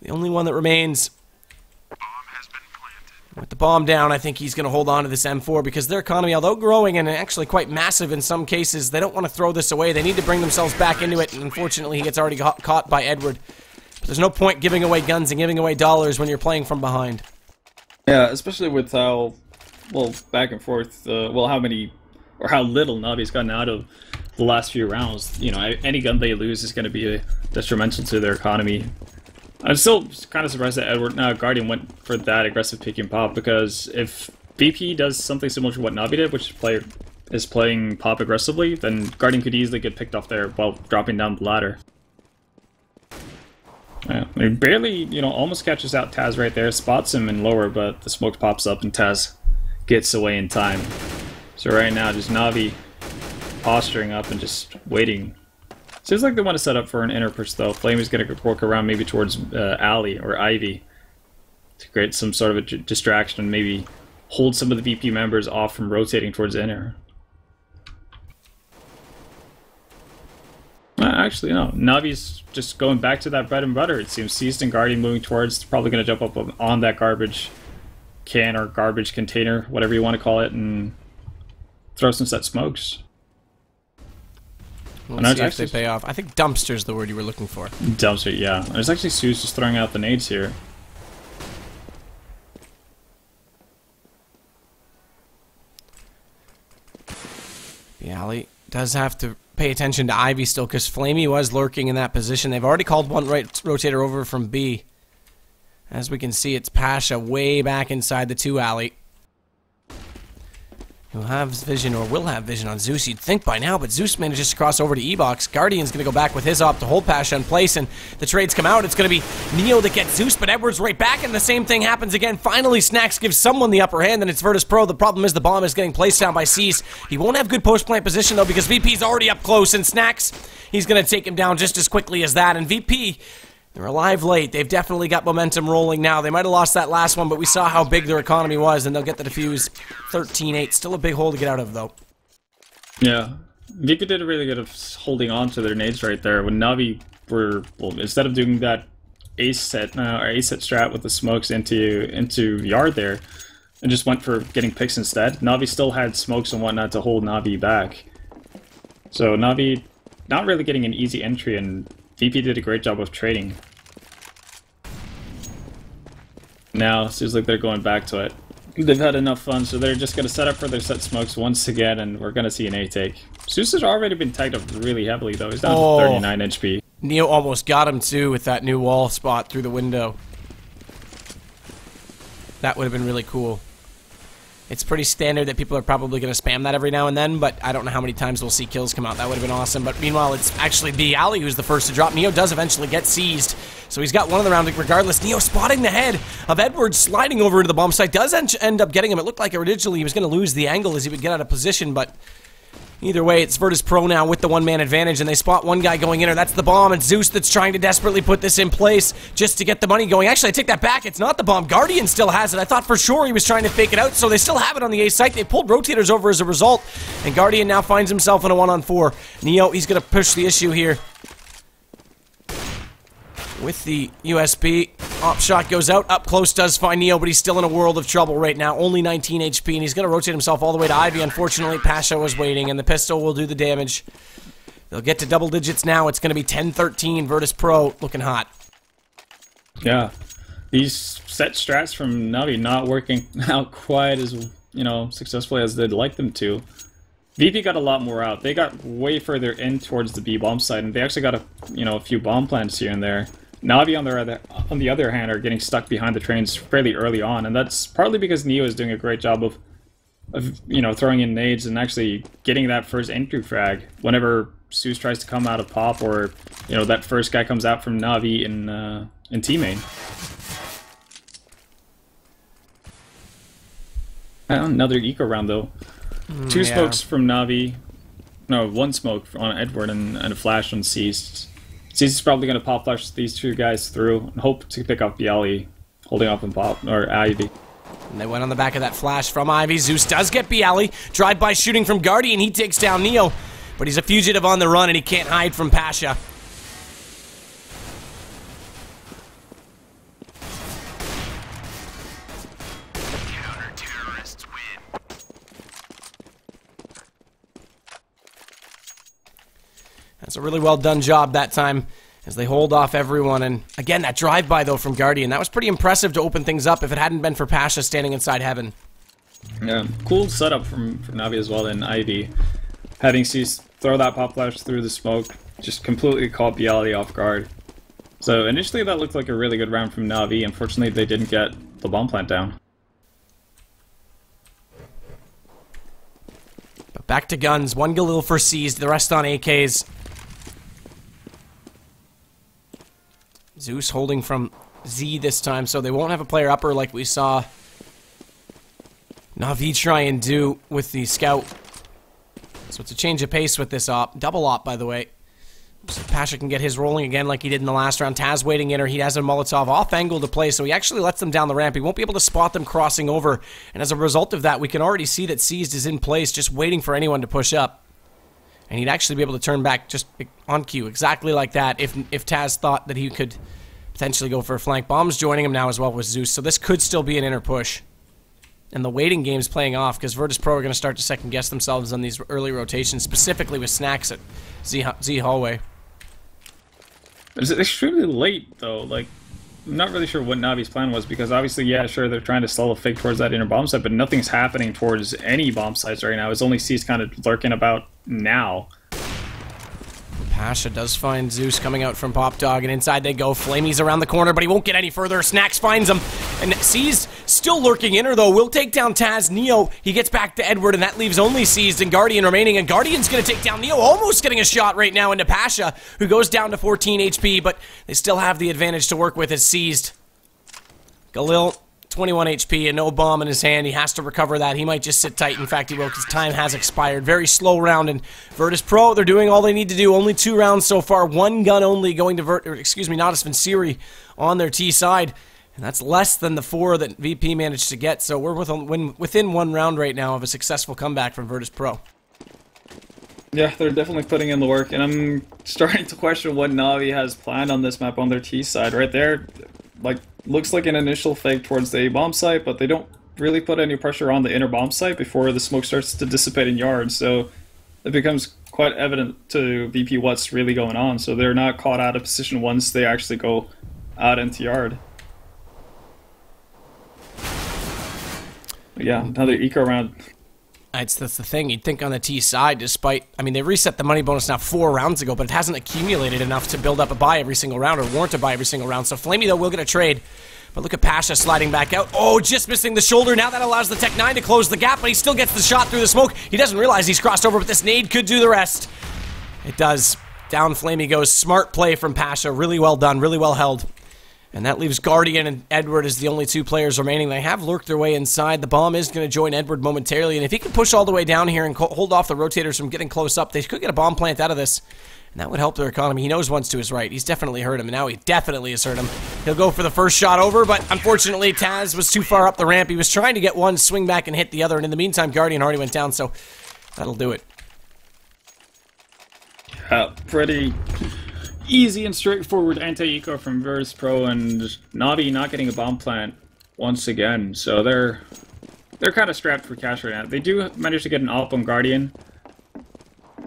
Speaker 2: the only one that remains. With the bomb down, I think he's going to hold on to this M4 because their economy, although growing and actually quite massive in some cases, they don't want to throw this away. They need to bring themselves back into it, and unfortunately he gets already caught by Edward But there's no point giving away guns and giving away dollars when you're playing from behind.
Speaker 1: Yeah, especially with how, well, back and forth, well, how many, or how little Navi's gotten out of the last few rounds. You know, any gun they lose is going to be detrimental to their economy. I'm still kind of surprised that Guardian went for that aggressive pick and pop, because if VP does something similar to what Navi did, which player is playing pop aggressively, then Guardian could easily get picked off there while dropping down the ladder. Yeah, he barely, you know, almost catches out Taz right there, spots him in lower, but the smoke pops up and Taz gets away in time. So right now, just Navi posturing up and just waiting. Seems like they want to set up for an inner push though. Flame is going to work around maybe towards Alley or Ivy to create some sort of a distraction and maybe hold some of the VP members off from rotating towards inner. Actually, no. Navi's just going back to that bread and butter. It seems Seized and Guardian moving towards, probably going to jump up on that garbage can or garbage container, whatever you want to call it, and throw some set smokes.
Speaker 2: We'll see if they pay off. I think dumpster's the word you were looking for.
Speaker 1: Dumpster, yeah. There's actually Sue's just throwing out the nades here.
Speaker 2: The alley does have to pay attention to Ivy still, because Flamey was lurking in that position. They've already called one right rotator over from B. As we can see, it's Pasha way back inside the 2 alley. He'll have vision, or will have vision on Zeus, you'd think by now, but Zeus manages to cross over to E-Box. Guardian's going to go back with his op to hold Pasha in place, and the trades come out. It's going to be Neo that gets Zeus, but Edwards right back, and the same thing happens again. Finally, Snacks gives someone the upper hand, and it's Virtus.Pro. The problem is the bomb is getting placed down by C's. He won't have good post-plant position, though, because VP's already up close, and Snacks, he's going to take him down just as quickly as that, and VP... they're alive late. They've definitely got momentum rolling now. They might have lost that last one, but we saw how big their economy was, and they'll get the defuse. 13-8. Still a big hole to get out of, though.
Speaker 1: Yeah. VP did a really good of holding on to their nades right there. When Navi were, well, instead of doing that ace set strat with the smokes into yard there, and just went for getting picks instead, Navi still had smokes and whatnot to hold Navi back. So Navi not really getting an easy entry, and VP did a great job of trading. Now, it seems like they're going back to it. They've had enough fun, so they're just going to set up for their set smokes once again, and we're going to see an A-take. Zeus has already been tagged up really heavily, though. He's down to 39 HP.
Speaker 2: Neo almost got him, too, with that new wall spot through the window. That would have been really cool. It's pretty standard that people are probably going to spam that every now and then, but I don't know how many times we'll see kills come out. That would have been awesome. But meanwhile, it's actually the alley who's the first to drop. Neo does eventually get seized, so he's got one of the round regardless. Neo spotting the head of Edwards, sliding over into the bomb site, does end up getting him. It looked like originally he was going to lose the angle as he would get out of position, but either way, it's Virtus.Pro now with the one-man advantage, and they spot one guy going in, or that's the bomb, and Zeus that's trying to desperately put this in place just to get the money going. Actually, I take that back. It's not the bomb. Guardian still has it. I thought for sure he was trying to fake it out, so they still have it on the A site. They pulled rotators over as a result, and Guardian now finds himself in a 1-on-4. Neo, he's going to push the issue here with the USB. Op shot goes out. Up close does find Neo, but he's still in a world of trouble right now. Only 19 HP, and he's going to rotate himself all the way to Ivy. Unfortunately, Pasha was waiting, and the pistol will do the damage. They'll get to double digits now. It's going to be 10-13. Virtus.Pro looking hot.
Speaker 1: Yeah. These set strats from Navi not working out quite as, you know, successfully as they'd like them to. VP got a lot more out. They got way further in towards the B bomb side, and they actually got a few bomb plants here and there. Navi, on the other hand, are getting stuck behind the trains fairly early on, and that's partly because Neo is doing a great job of throwing in nades and actually getting that first entry frag whenever Zeus tries to come out of pop, or that first guy comes out from Navi in T-main. Another eco round though. Two smokes from Navi. No, one smoke on Edward and a flash on Seized. Seized is probably going to pop flash these two guys through and hope to pick up Bialy holding up in pop, or Ivy.
Speaker 2: And they went on the back of that flash from Ivy. Zeus does get Bialy. Drive-by shooting from Guardian. He takes down Neo, but he's a fugitive on the run and he can't hide from Pasha. That's a really well done job that time, as they hold off everyone. And again, that drive-by, though, from Guardian, that was pretty impressive to open things up if it hadn't been for Pasha standing inside Heaven.
Speaker 1: Yeah, cool setup from Navi as well in Ivy. Having Cease throw that pop flash through the smoke just completely caught Bialy off guard. So initially that looked like a really good round from Navi. Unfortunately, they didn't get the bomb plant down.
Speaker 2: But back to guns. One Galil for Seized, the rest on AKs. Zeus holding from Z this time, so they won't have a player upper like we saw Navi try and do with the scout. So it's a change of pace with this op. Double op, by the way. So Pasha can get his rolling again like he did in the last round. Taz waiting in, or he has a Molotov off angle to play, so he actually lets them down the ramp. He won't be able to spot them crossing over, and as a result of that, we can already see that Seized is in place, just waiting for anyone to push up. And he'd actually be able to turn back just on cue, exactly like that, if Taz thought that he could potentially go for a flank. Bomb's joining him now as well with Zeus, so this could still be an inner push. And the waiting game's playing off, because Virtus.Pro are going to start to second-guess themselves on these early rotations, specifically with snacks at Z hallway.
Speaker 1: It's extremely late, though. Like, I'm not really sure what Navi's plan was, because obviously, yeah, sure, they're trying to stall a fake towards that inner bomb site, but nothing's happening towards any bomb sites right now. It's only C's kind of lurking about now.
Speaker 2: Pasha does find Zeus coming out from Pop Dog, and inside they go. Flamey's around the corner, but he won't get any further. Snacks finds him, and C's still lurking inner, though. Will take down Taz. Neo, he gets back to Edward, and that leaves only Seized and Guardian remaining, and Guardian's going to take down Neo, almost getting a shot right now into Pasha, who goes down to 14 HP, but they still have the advantage to work with as Seized. Galil, 21 HP and no bomb in his hand. He has to recover that. He might just sit tight. In fact, he will, because time has expired. Very slow round, and Virtus.Pro, they're doing all they need to do. Only 2 rounds so far. 1 gun only going to Natus Vincere on their T side, and that's less than the 4 that VP managed to get. So we're within 1 round right now of a successful comeback from Virtus.Pro.
Speaker 1: Yeah, they're definitely putting in the work, and I'm starting to question what Navi has planned on this map on their T side. Right there, like, looks like an initial fake towards the bomb site, but they don't really put any pressure on the inner bomb site before the smoke starts to dissipate in yards, so it becomes quite evident to VP what's really going on, so they're not caught out of position once they actually go out into yard. But yeah, another eco round.
Speaker 2: That's the thing. You'd think on the T side, despite, I mean, they reset the money bonus now 4 rounds ago, but it hasn't accumulated enough to build up a buy every single round, or warrant a buy every single round. So Flamey, though, will get a trade. But look at Pasha sliding back out. Oh, just missing the shoulder. Now that allows the Tech 9 to close the gap, but he still gets the shot through the smoke. He doesn't realize he's crossed over, but this nade could do the rest. It does. Down Flamey goes. Smart play from Pasha. Really well done. Really well held. And that leaves Guardian and Edward as the only 2 players remaining. They have lurked their way inside. The bomb is going to join Edward momentarily. And if he can push all the way down here and hold off the rotators from getting close up, they could get a bomb plant out of this. And that would help their economy. He knows one's to his right. He's definitely hurt him. And now he definitely has hurt him. He'll go for the first shot over. But unfortunately, Taz was too far up the ramp. He was trying to get one, swing back, and hit the other. And in the meantime, Guardian already went down. So that'll do it.
Speaker 1: Pretty easy and straightforward anti-eco from Virtus.Pro, and Navi not getting a bomb plant once again. So they're kind of strapped for cash right now. They do manage to get an op on Guardian,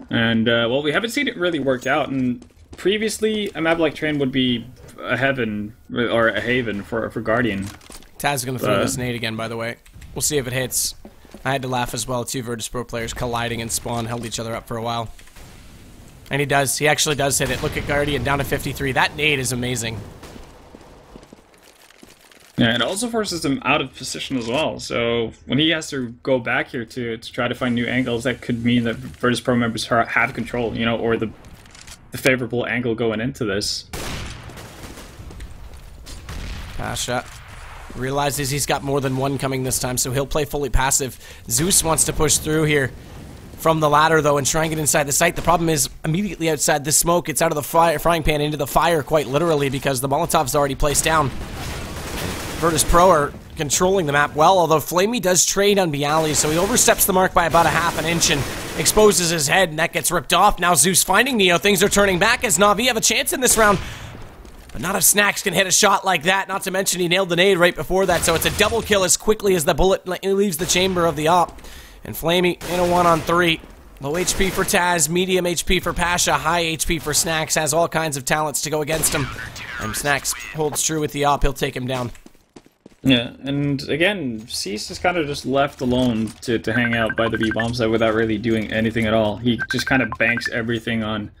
Speaker 1: and well, we haven't seen it really work out. And previously, a map like Train would be a heaven or a haven for Guardian.
Speaker 2: Taz is going to throw this nade again, by the way. We'll see if it hits. I had to laugh as well. 2 Virtus.Pro players colliding and spawn held each other up for a while. And he does. He actually does hit it. Look at Guardian down to 53. That nade is amazing.
Speaker 1: Yeah, it also forces him out of position as well. So when he has to go back here to try to find new angles, that could mean that Virtus.Pro members have control, you know, or the favorable angle going into this.
Speaker 2: Pasha realizes he's got more than 1 coming this time, so he'll play fully passive. Zeus wants to push through here from the ladder, though, and try and get inside the site. The problem is, immediately outside the smoke, it's out of the frying pan into the fire, quite literally, because the Molotov's already placed down. Virtus.Pro are controlling the map well, although Flamey does trade on Bialy, so he oversteps the mark by about a half an inch and exposes his head, and that gets ripped off. Now Zeus finding Neo. Things are turning back as Navi have a chance in this round, but not if Snacks can hit a shot like that, not to mention he nailed the nade right before that, so it's a double kill as quickly as the bullet leaves the chamber of the op. And Flamey in a 1-on-3. Low HP for Taz, medium HP for Pasha, high HP for Snacks, has all kinds of talents to go against him. And Snacks holds true with the op, he'll take him down.
Speaker 1: Yeah, and again, Cease is kind of just left alone to hang out by the B-bomb site without really doing anything at all. He just kind of banks everything on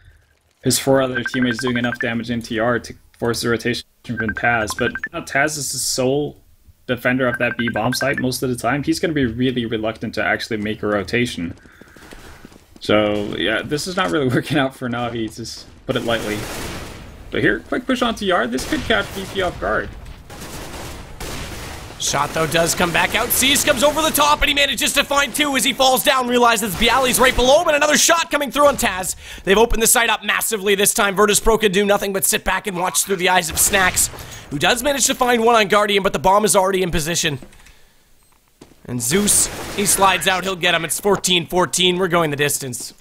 Speaker 1: his 4 other teammates doing enough damage in TR to force the rotation from Taz. But now Taz is the sole defender of that B-bomb site most of the time. He's going to be really reluctant to actually make a rotation. So, yeah, this is not really working out for Navi, to put it lightly. But here, quick push on TR. This could catch VP off guard.
Speaker 2: Shot, though, does come back out. Cease comes over the top, and he manages to find 2 as he falls down, realizes Bialy's right below him, and another shot coming through on Taz. They've opened the site up massively this time. Virtus.Pro can do nothing but sit back and watch through the eyes of Snacks, who does manage to find 1 on Guardian, but the bomb is already in position. And Zeus, he slides out, he'll get him. It's 14-14, we're going the distance.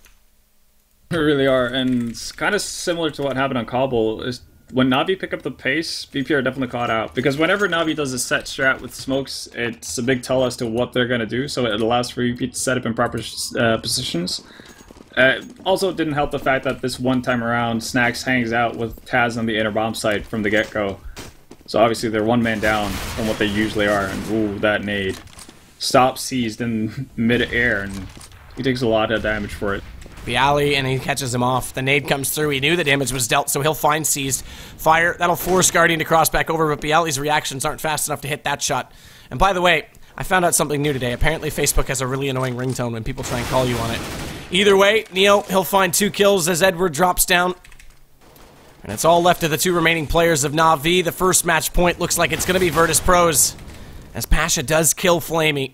Speaker 1: We really are, and it's kind of similar to what happened on Cobble. When Navi pick up the pace, VP are definitely caught out. Because whenever Navi does a set strat with smokes, it's a big tell as to what they're going to do, so it allows for VP to set up in proper positions. Also, it didn't help the fact that this one time around, Snacks hangs out with Taz on the inner bomb site from the get-go. So obviously they're 1 man down from what they usually are, and ooh, that nade. Stop seized in mid-air, and he takes a lot of damage for it.
Speaker 2: Bialy, and he catches him off. The nade comes through. He knew the damage was dealt, so he'll find Seized. Fire, that'll force Guardian to cross back over, but Bialy's reactions aren't fast enough to hit that shot. And by the way, I found out something new today. Apparently Facebook has a really annoying ringtone when people try and call you on it. Either way, Neo, he'll find 2 kills as Edward drops down. And it's all left to the 2 remaining players of Navi. The first match point looks like it's going to be Virtus.Pro's, as Pasha does kill Flamey.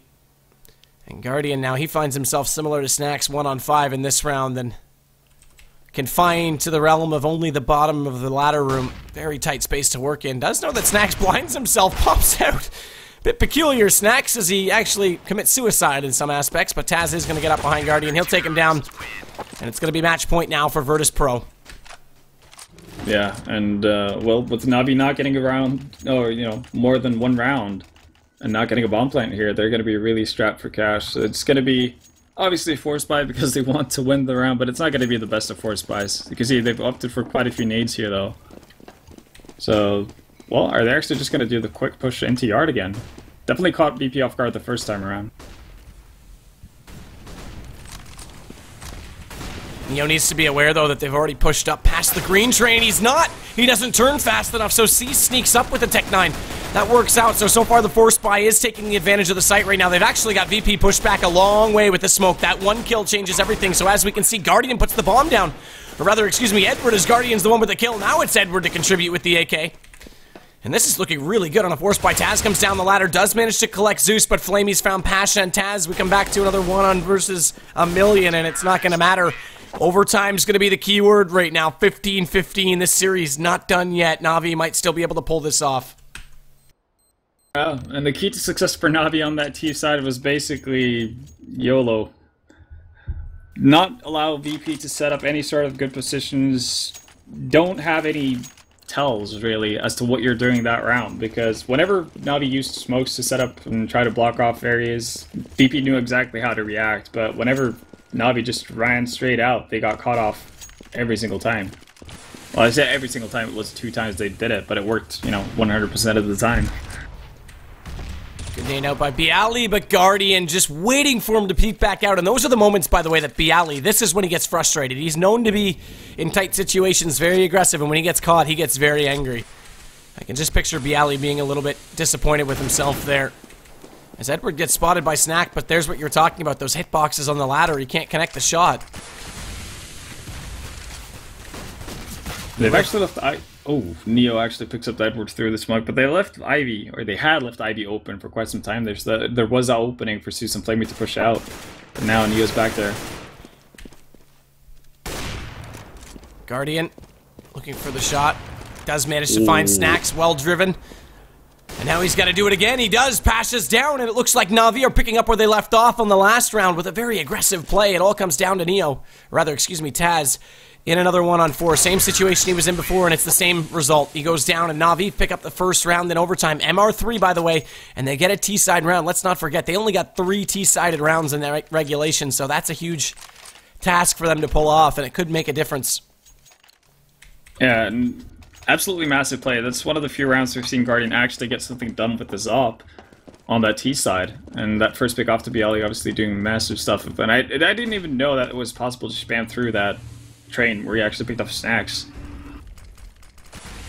Speaker 2: And Guardian now, he finds himself similar to Snacks 1 on 5 in this round, and confined to the realm of only the bottom of the ladder room. Very tight space to work in. Does know that Snacks blinds himself, pops out. Bit peculiar, Snacks, as he actually commits suicide in some aspects, but Taz is going to get up behind Guardian. He'll take him down, and it's going to be match point now for Virtus.Pro.
Speaker 1: Yeah, and, well, with Navi not getting around, or, you know, more than 1 round, and not getting a bomb plant here, they're going to be really strapped for cash. So it's going to be, obviously, a force buy because they want to win the round, but it's not going to be the best of force buys. You can see they've opted for quite a few nades here, though. So, well, are they actually just going to do the quick push into yard again? Definitely caught BP off guard the first time around.
Speaker 2: Neo needs to be aware, though, that they've already pushed up past the green train. He's not! He doesn't turn fast enough, so C sneaks up with the Tech 9. That works out, so far the Force Spy is taking the advantage of the site right now. They've actually got VP pushed back a long way with the smoke. That 1 kill changes everything, so as we can see, Guardian puts the bomb down. Or rather, excuse me, Edward, as Guardian's the one with the kill. Now it's Edward to contribute with the AK. And this is looking really good on a Force Spy. Taz comes down the ladder, does manage to collect Zeus, but Flamey's found Pasha and Taz. We come back to another 1 versus a million, and it's not going to matter. Overtime's going to be the key word right now. 15-15. This series not done yet. Navi might still be able to pull this off.
Speaker 1: Yeah, and the key to success for Navi on that T side was basically YOLO. Not allow VP to set up any sort of good positions. Don't have any tells, really, as to what you're doing that round. Because whenever Navi used smokes to set up and try to block off areas, VP knew exactly how to react. But whenever Navi just ran straight out, they got caught off every single time. Well, I say every single time, it was 2 times they did it, but it worked, you know, 100% of the time.
Speaker 2: Good nade out by Bialy, but Guardian just waiting for him to peek back out. And those are the moments, by the way, that Bialy, this is when he gets frustrated. He's known to be, in tight situations, very aggressive, and when he gets caught, he gets very angry. I can just picture Bialy being a little bit disappointed with himself there. As Edward gets spotted by Snack, but there's what you're talking about, those hitboxes on the ladder. He can't connect the shot.
Speaker 1: They've actually left... Oh, Neo actually picks up Edward through the smoke, but they left Ivy, or they had left Ivy open for quite some time. There was an opening for Zeus and Flamey to push out, but now Neo's back there.
Speaker 2: Guardian looking for the shot. Does manage to find Snacks, well driven. And now he's got to do it again. He does. Pasha's down, and it looks like Navi are picking up where they left off on the last round with a very aggressive play. It all comes down to Neo. Rather, excuse me, Taz. In another 1-on-4. Same situation he was in before, and it's the same result. He goes down, and Navi pick up the first round in overtime. MR3, by the way, and they get a T-side round. Let's not forget, they only got 3 T-sided rounds in their regulation, so that's a huge task for them to pull off, and it could make a difference.
Speaker 1: Yeah, and absolutely massive play. That's one of the few rounds we've seen Guardian actually get something done with the Zop on that T side. And that first pick off to Bialy obviously doing massive stuff. And I didn't even know that it was possible to spam through that train where he actually picked up snacks.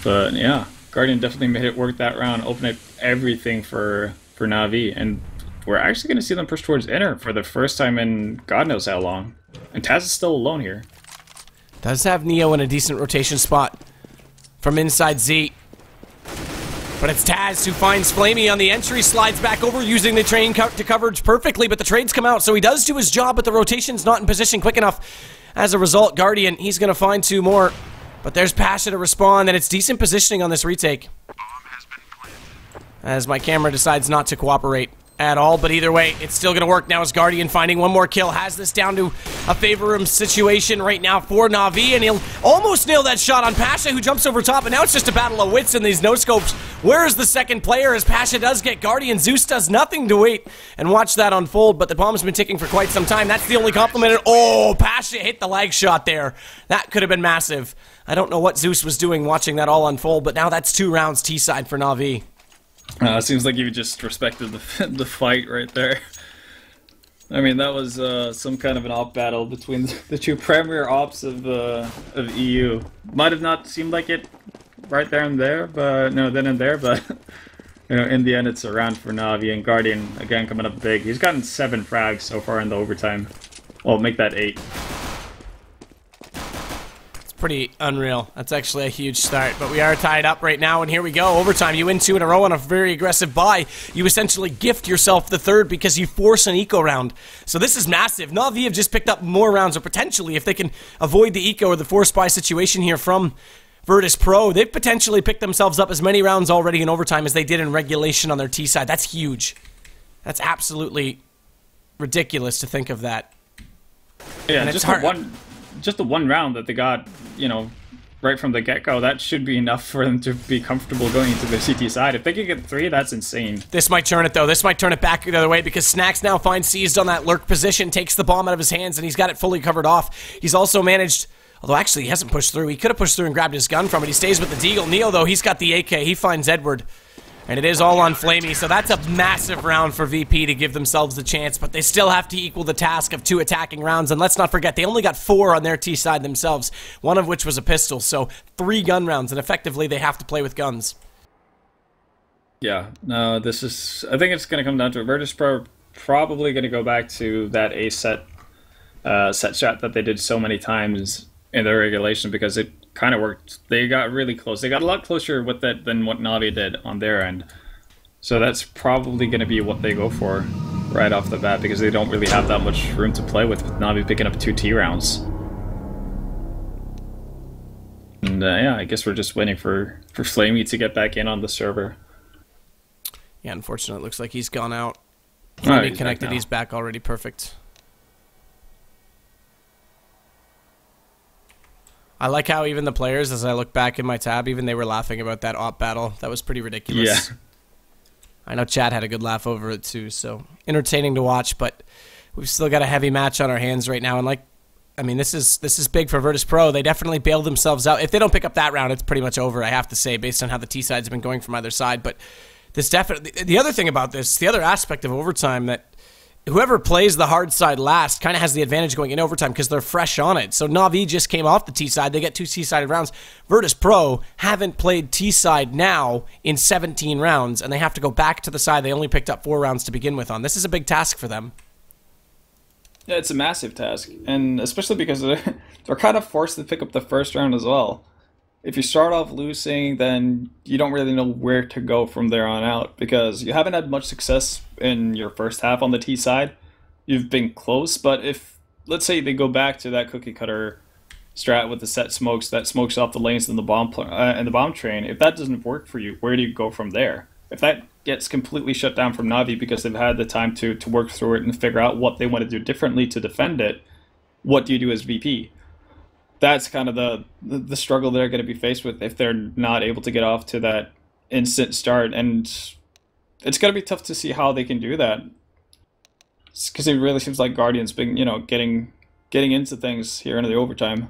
Speaker 1: But yeah, Guardian definitely made it work that round, opened up everything for Na'Vi, and we're actually going to see them push towards inner for the first time in God knows how long. And Taz is still alone here.
Speaker 2: Does have Neo in a decent rotation spot from inside Z. But it's Taz who finds Flamey on the entry, slides back over using the train to coverage perfectly, but the trades come out, so he does do his job, but the rotation's not in position quick enough. As a result, Guardian, he's going to find 2 more. But there's Pasha to respond, and it's decent positioning on this retake. As my camera decides not to cooperate at all, but either way, it's still going to work. Now as Guardian finding 1 more kill, has this down to a favor-him situation right now for Na'Vi, and he'll almost nail that shot on Pasha, who jumps over top, and now it's just a battle of wits in these no-scopes. Where is the second player as Pasha does get Guardian? Zeus does nothing to wait and watch that unfold, but the bomb's been ticking for quite some time. That's the only compliment. Oh, Pasha hit the leg shot there. That could have been massive. I don't know what Zeus was doing watching that all unfold, but now that's 2 rounds T-side for Na'Vi.
Speaker 1: Seems like you just respected the fight right there. I mean, that was some kind of an op battle between the 2 premier ops of EU. Might have not seemed like it right there and there, but no, then and there, but you know, in the end, it's a round for Na'Vi, and Guardian again coming up big. He's gotten 7 frags so far in the overtime. Well, make that 8.
Speaker 2: Pretty unreal. That's actually a huge start, but we are tied up right now, and here we go. Overtime. You win 2 in a row on a very aggressive buy. You essentially gift yourself the 3rd because you force an eco round. So this is massive. Na'Vi have just picked up more rounds, or potentially, if they can avoid the eco or the force buy situation here from Virtus.Pro, they've potentially picked themselves up as many rounds already in overtime as they did in regulation on their T side. That's huge. That's absolutely ridiculous to think of that.
Speaker 1: Yeah, and just the one round that they got, you know, right from the get-go, that should be enough for them to be comfortable going into the CT side. If they could get 3, that's insane.
Speaker 2: This might turn it, though. This might turn it back the other way, because Snacks now finds Seized on that lurk position, takes the bomb out of his hands, and he's got it fully covered off. He's also managed, although actually he hasn't pushed through. He could have pushed through and grabbed his gun from it. He stays with the Deagle. Neo, though, he's got the AK. He finds Edward. And it is all on Flamey, so that's a massive round for VP to give themselves the chance, but they still have to equal the task of 2 attacking rounds, and let's not forget, they only got 4 on their T side themselves, one of which was a pistol, so 3 gun rounds, and effectively they have to play with guns.
Speaker 1: Yeah, no, this is, I think it's going to come down to Virtus.Pro probably going to go back to that A set shot that they did so many times in their regulation, because it kind of worked. They got really close. They got a lot closer with that than what Na'Vi did on their end. So that's probably going to be what they go for right off the bat, because they don't really have that much room to play with Na'Vi picking up 2 T rounds. And yeah, I guess we're just waiting for Flamey to get back in on the server.
Speaker 2: Yeah, unfortunately, it looks like he's gone out.
Speaker 1: Oh,
Speaker 2: He's connected. He's back already. Perfect. I like how even the players, as I look back in my tab, even they were laughing about that op battle. That was pretty ridiculous.
Speaker 1: Yeah.
Speaker 2: I know Chad had a good laugh over it too, so entertaining to watch, but we've still got a heavy match on our hands right now, and like, I mean, this is big for Virtus.Pro. They definitely bailed themselves out. If they don't pick up that round, it's pretty much over, I have to say, based on how the T-sides have been going from either side, but this definitely, the other thing about this, the other aspect of overtime, that whoever plays the hard side last kind of has the advantage going in overtime because they're fresh on it. So Na'Vi just came off the T-side. They get 2 T-sided rounds. Virtus.Pro haven't played T-side now in 17 rounds, and they have to go back to the side they only picked up 4 rounds to begin with on. This is a big task for them.
Speaker 1: Yeah, it's a massive task, and especially because they're kind of forced to pick up the first round as well. If you start off losing, then you don't really know where to go from there on out, because you haven't had much success in your first half on the T side. You've been close, but if, let's say they go back to that cookie cutter strat with the set smokes that smokes off the lanes and the bomb train, if that doesn't work for you, where do you go from there? If that gets completely shut down from Na'Vi because they've had the time to work through it and figure out what they want to do differently to defend it, what do you do as VP? That's kind of the struggle they're going to be faced with if they're not able to get off to that instant start, and it's going to be tough to see how they can do that, because it really seems like Guardian's been, getting getting into things here into the overtime.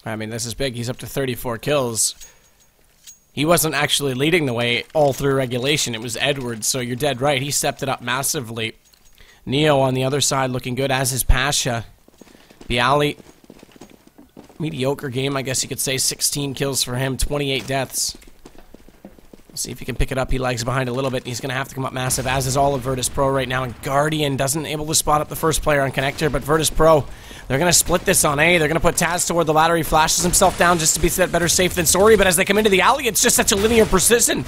Speaker 2: I mean, this is big. He's up to 34 kills. He wasn't actually leading the way all through regulation. It was Edwards, so you're dead right. He stepped it up massively. Neo on the other side looking good, as is Pasha. Bialy, mediocre game, I guess you could say. 16 kills for him, 28 deaths. We'll see if he can pick it up. He lags behind a little bit. He's going to have to come up massive, as is all of Virtus.Pro right now. And Guardian doesn't able to spot up the first player on Connector, but Virtus.Pro, they're going to split this on A. They're going to put Taz toward the ladder. He flashes himself down just to be better safe than sorry, but as they come into the alley, it's just such a linear precision.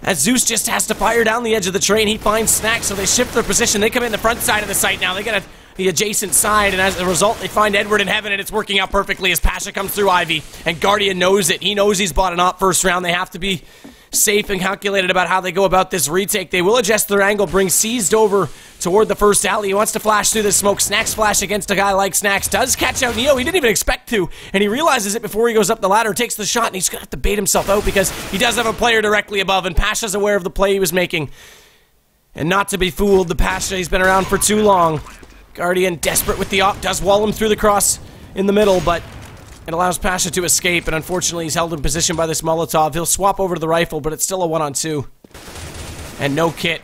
Speaker 2: As Zeus just has to fire down the edge of the train, he finds Snack, so they shift their position. They come in the front side of the site now. They get the adjacent side, and as a result, they find Edward in heaven, and it's working out perfectly as Pasha comes through Ivy, and Guardian knows it. He knows he's bought an op first round. They have to be safe and calculated about how they go about this retake. They will adjust their angle, bring Seized over toward the first alley. He wants to flash through the smoke. Snacks flash against a guy like Snacks. Does catch out Neo. He didn't even expect to, and he realizes it before he goes up the ladder, takes the shot, and he's going to have to bait himself out because he does have a player directly above, and Pasha's aware of the play he was making. And not to be fooled, the Pasha, he's been around for too long. Guardian, desperate with the op, does wall him through the cross in the middle, but it allows Pasha to escape, and unfortunately he's held in position by this Molotov. He'll swap over to the rifle, but it's still a 1-on-2. And no kit.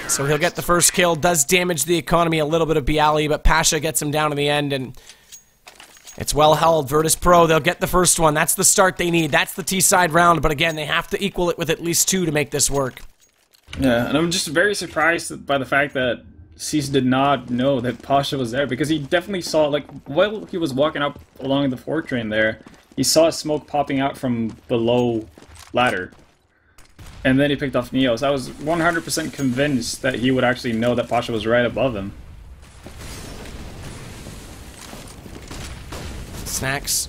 Speaker 2: So he'll get the first kill. Does damage the economy a little bit of Bialy, but Pasha gets him down in the end, and it's well held. Virtus.Pro, they'll get the first one. That's the start they need. That's the T-side round, but again, they have to equal it with at least 2 to make this work.
Speaker 1: Yeah, and I'm just very surprised by the fact that Cease did not know that Pasha was there, because he definitely saw, like, while he was walking up along the 4 train there, he saw smoke popping out from below ladder. And then he picked off Neo, so I was 100% convinced that he would actually know that Pasha was right above him.
Speaker 2: Snacks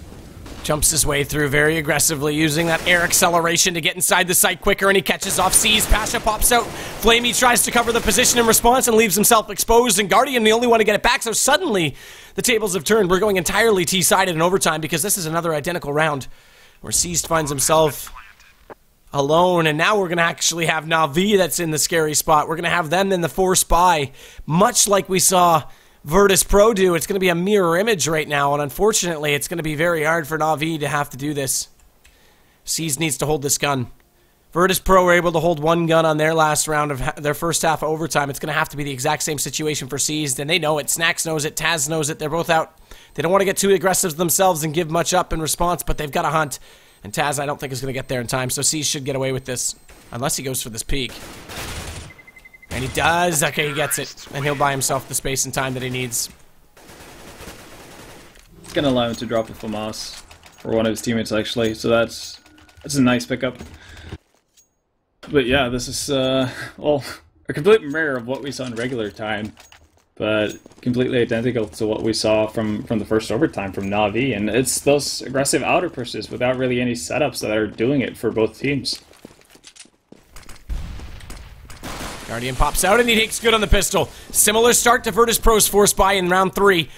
Speaker 2: jumps his way through very aggressively, using that air acceleration to get inside the site quicker, and he catches off Seized. Pasha pops out. Flamey tries to cover the position in response and leaves himself exposed, and Guardian the only one to get it back, so suddenly the tables have turned. We're going entirely T-sided in overtime because this is another identical round where Seized finds himself alone, and now we're going to actually have Na'Vi that's in the scary spot. We're going to have them in the 4 spy, much like we saw Virtus.Pro do. It's going to be a mirror image right now, and unfortunately, it's going to be very hard for Na'Vi to have to do this. Seized needs to hold this gun. Virtus.Pro were able to hold 1 gun on their last round of their first half of overtime. It's going to have to be the exact same situation for Seized, and they know it. Snacks knows it. Taz knows it. They're both out. They don't want to get too aggressive themselves and give much up in response, but they've got to hunt. And Taz, I don't think, is going to get there in time, so Seized should get away with this, unless he goes for this peek. And he does. Okay, he gets it. And he'll buy himself the space and time that he needs.
Speaker 1: It's going to allow him to drop a FAMAS for one of his teammates, actually. So that's a nice pickup. But yeah, this is, well, a complete mirror of what we saw in regular time. But completely identical to what we saw from the first overtime from Na'Vi. And it's those aggressive outer pushes without really any setups that are doing it for both teams.
Speaker 2: Guardian pops out and he takes good on the pistol. Similar start to Virtus.Pro's force buy in round 3.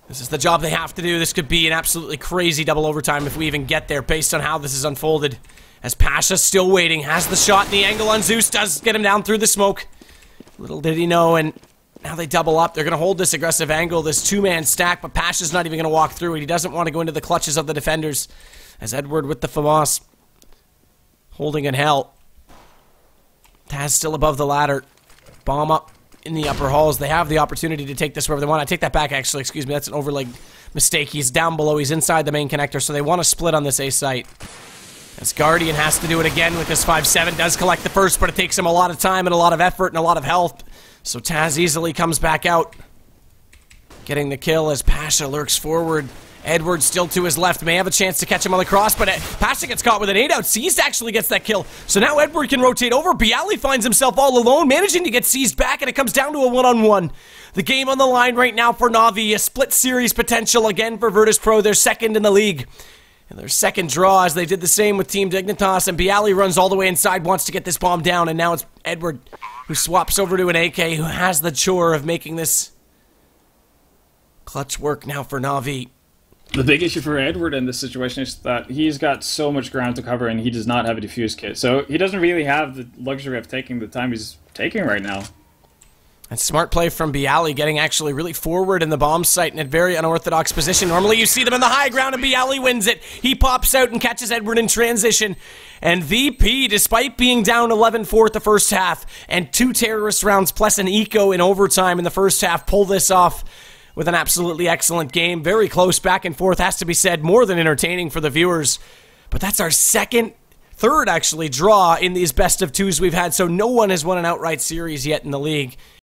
Speaker 2: This is the job they have to do. This could be an absolutely crazy double overtime if we even get there based on how this is unfolded. As Pasha's still waiting, has the shot, and the angle on Zeus does get him down through the smoke. Little did he know, and now they double up. They're going to hold this aggressive angle, this 2-man stack, but Pasha's not even going to walk through it. He doesn't want to go into the clutches of the defenders. As Edward with the FAMAS holding in hell. Taz still above the ladder. Bomb up in the upper halls. They have the opportunity to take this wherever they want. I take that back, actually. Excuse me. That's an overleg mistake. He's down below. He's inside the main connector, so they want to split on this A site. As Guardian has to do it again with this 5-7. Does collect the first, but it takes him a lot of time and a lot of effort and a lot of health. So Taz easily comes back out. Getting the kill as Pasha lurks forward. Edward still to his left, may have a chance to catch him on the cross, but Pasha gets caught with an 8-out. Seized actually gets that kill. So now Edward can rotate over. Bialy finds himself all alone, managing to get Seized back, and it comes down to a 1-on-1. The game on the line right now for Na'Vi. A split series potential again for Virtus.Pro. They're second in the league. And their second draw, as they did the same with Team Dignitas, and Bialy runs all the way inside, wants to get this bomb down, and now it's Edward who swaps over to an AK, who has the chore of making this clutch work now for Na'Vi.
Speaker 1: The big issue for Edward in this situation is that he's got so much ground to cover and he does not have a defuse kit. So he doesn't really have the luxury of taking the time he's taking right now.
Speaker 2: And smart play from Bialy, getting actually really forward in the bomb site in a very unorthodox position. Normally you see them in the high ground, and Bialy wins it. He pops out and catches Edward in transition. And VP, despite being down 11-4 at the first half, and 2 terrorist rounds plus an eco in overtime in the first half, pull this off with an absolutely excellent game. Very close back and forth, has to be said. More than entertaining for the viewers. But that's our third actually, draw in these best of twos we've had. So no one has won an outright series yet in the league.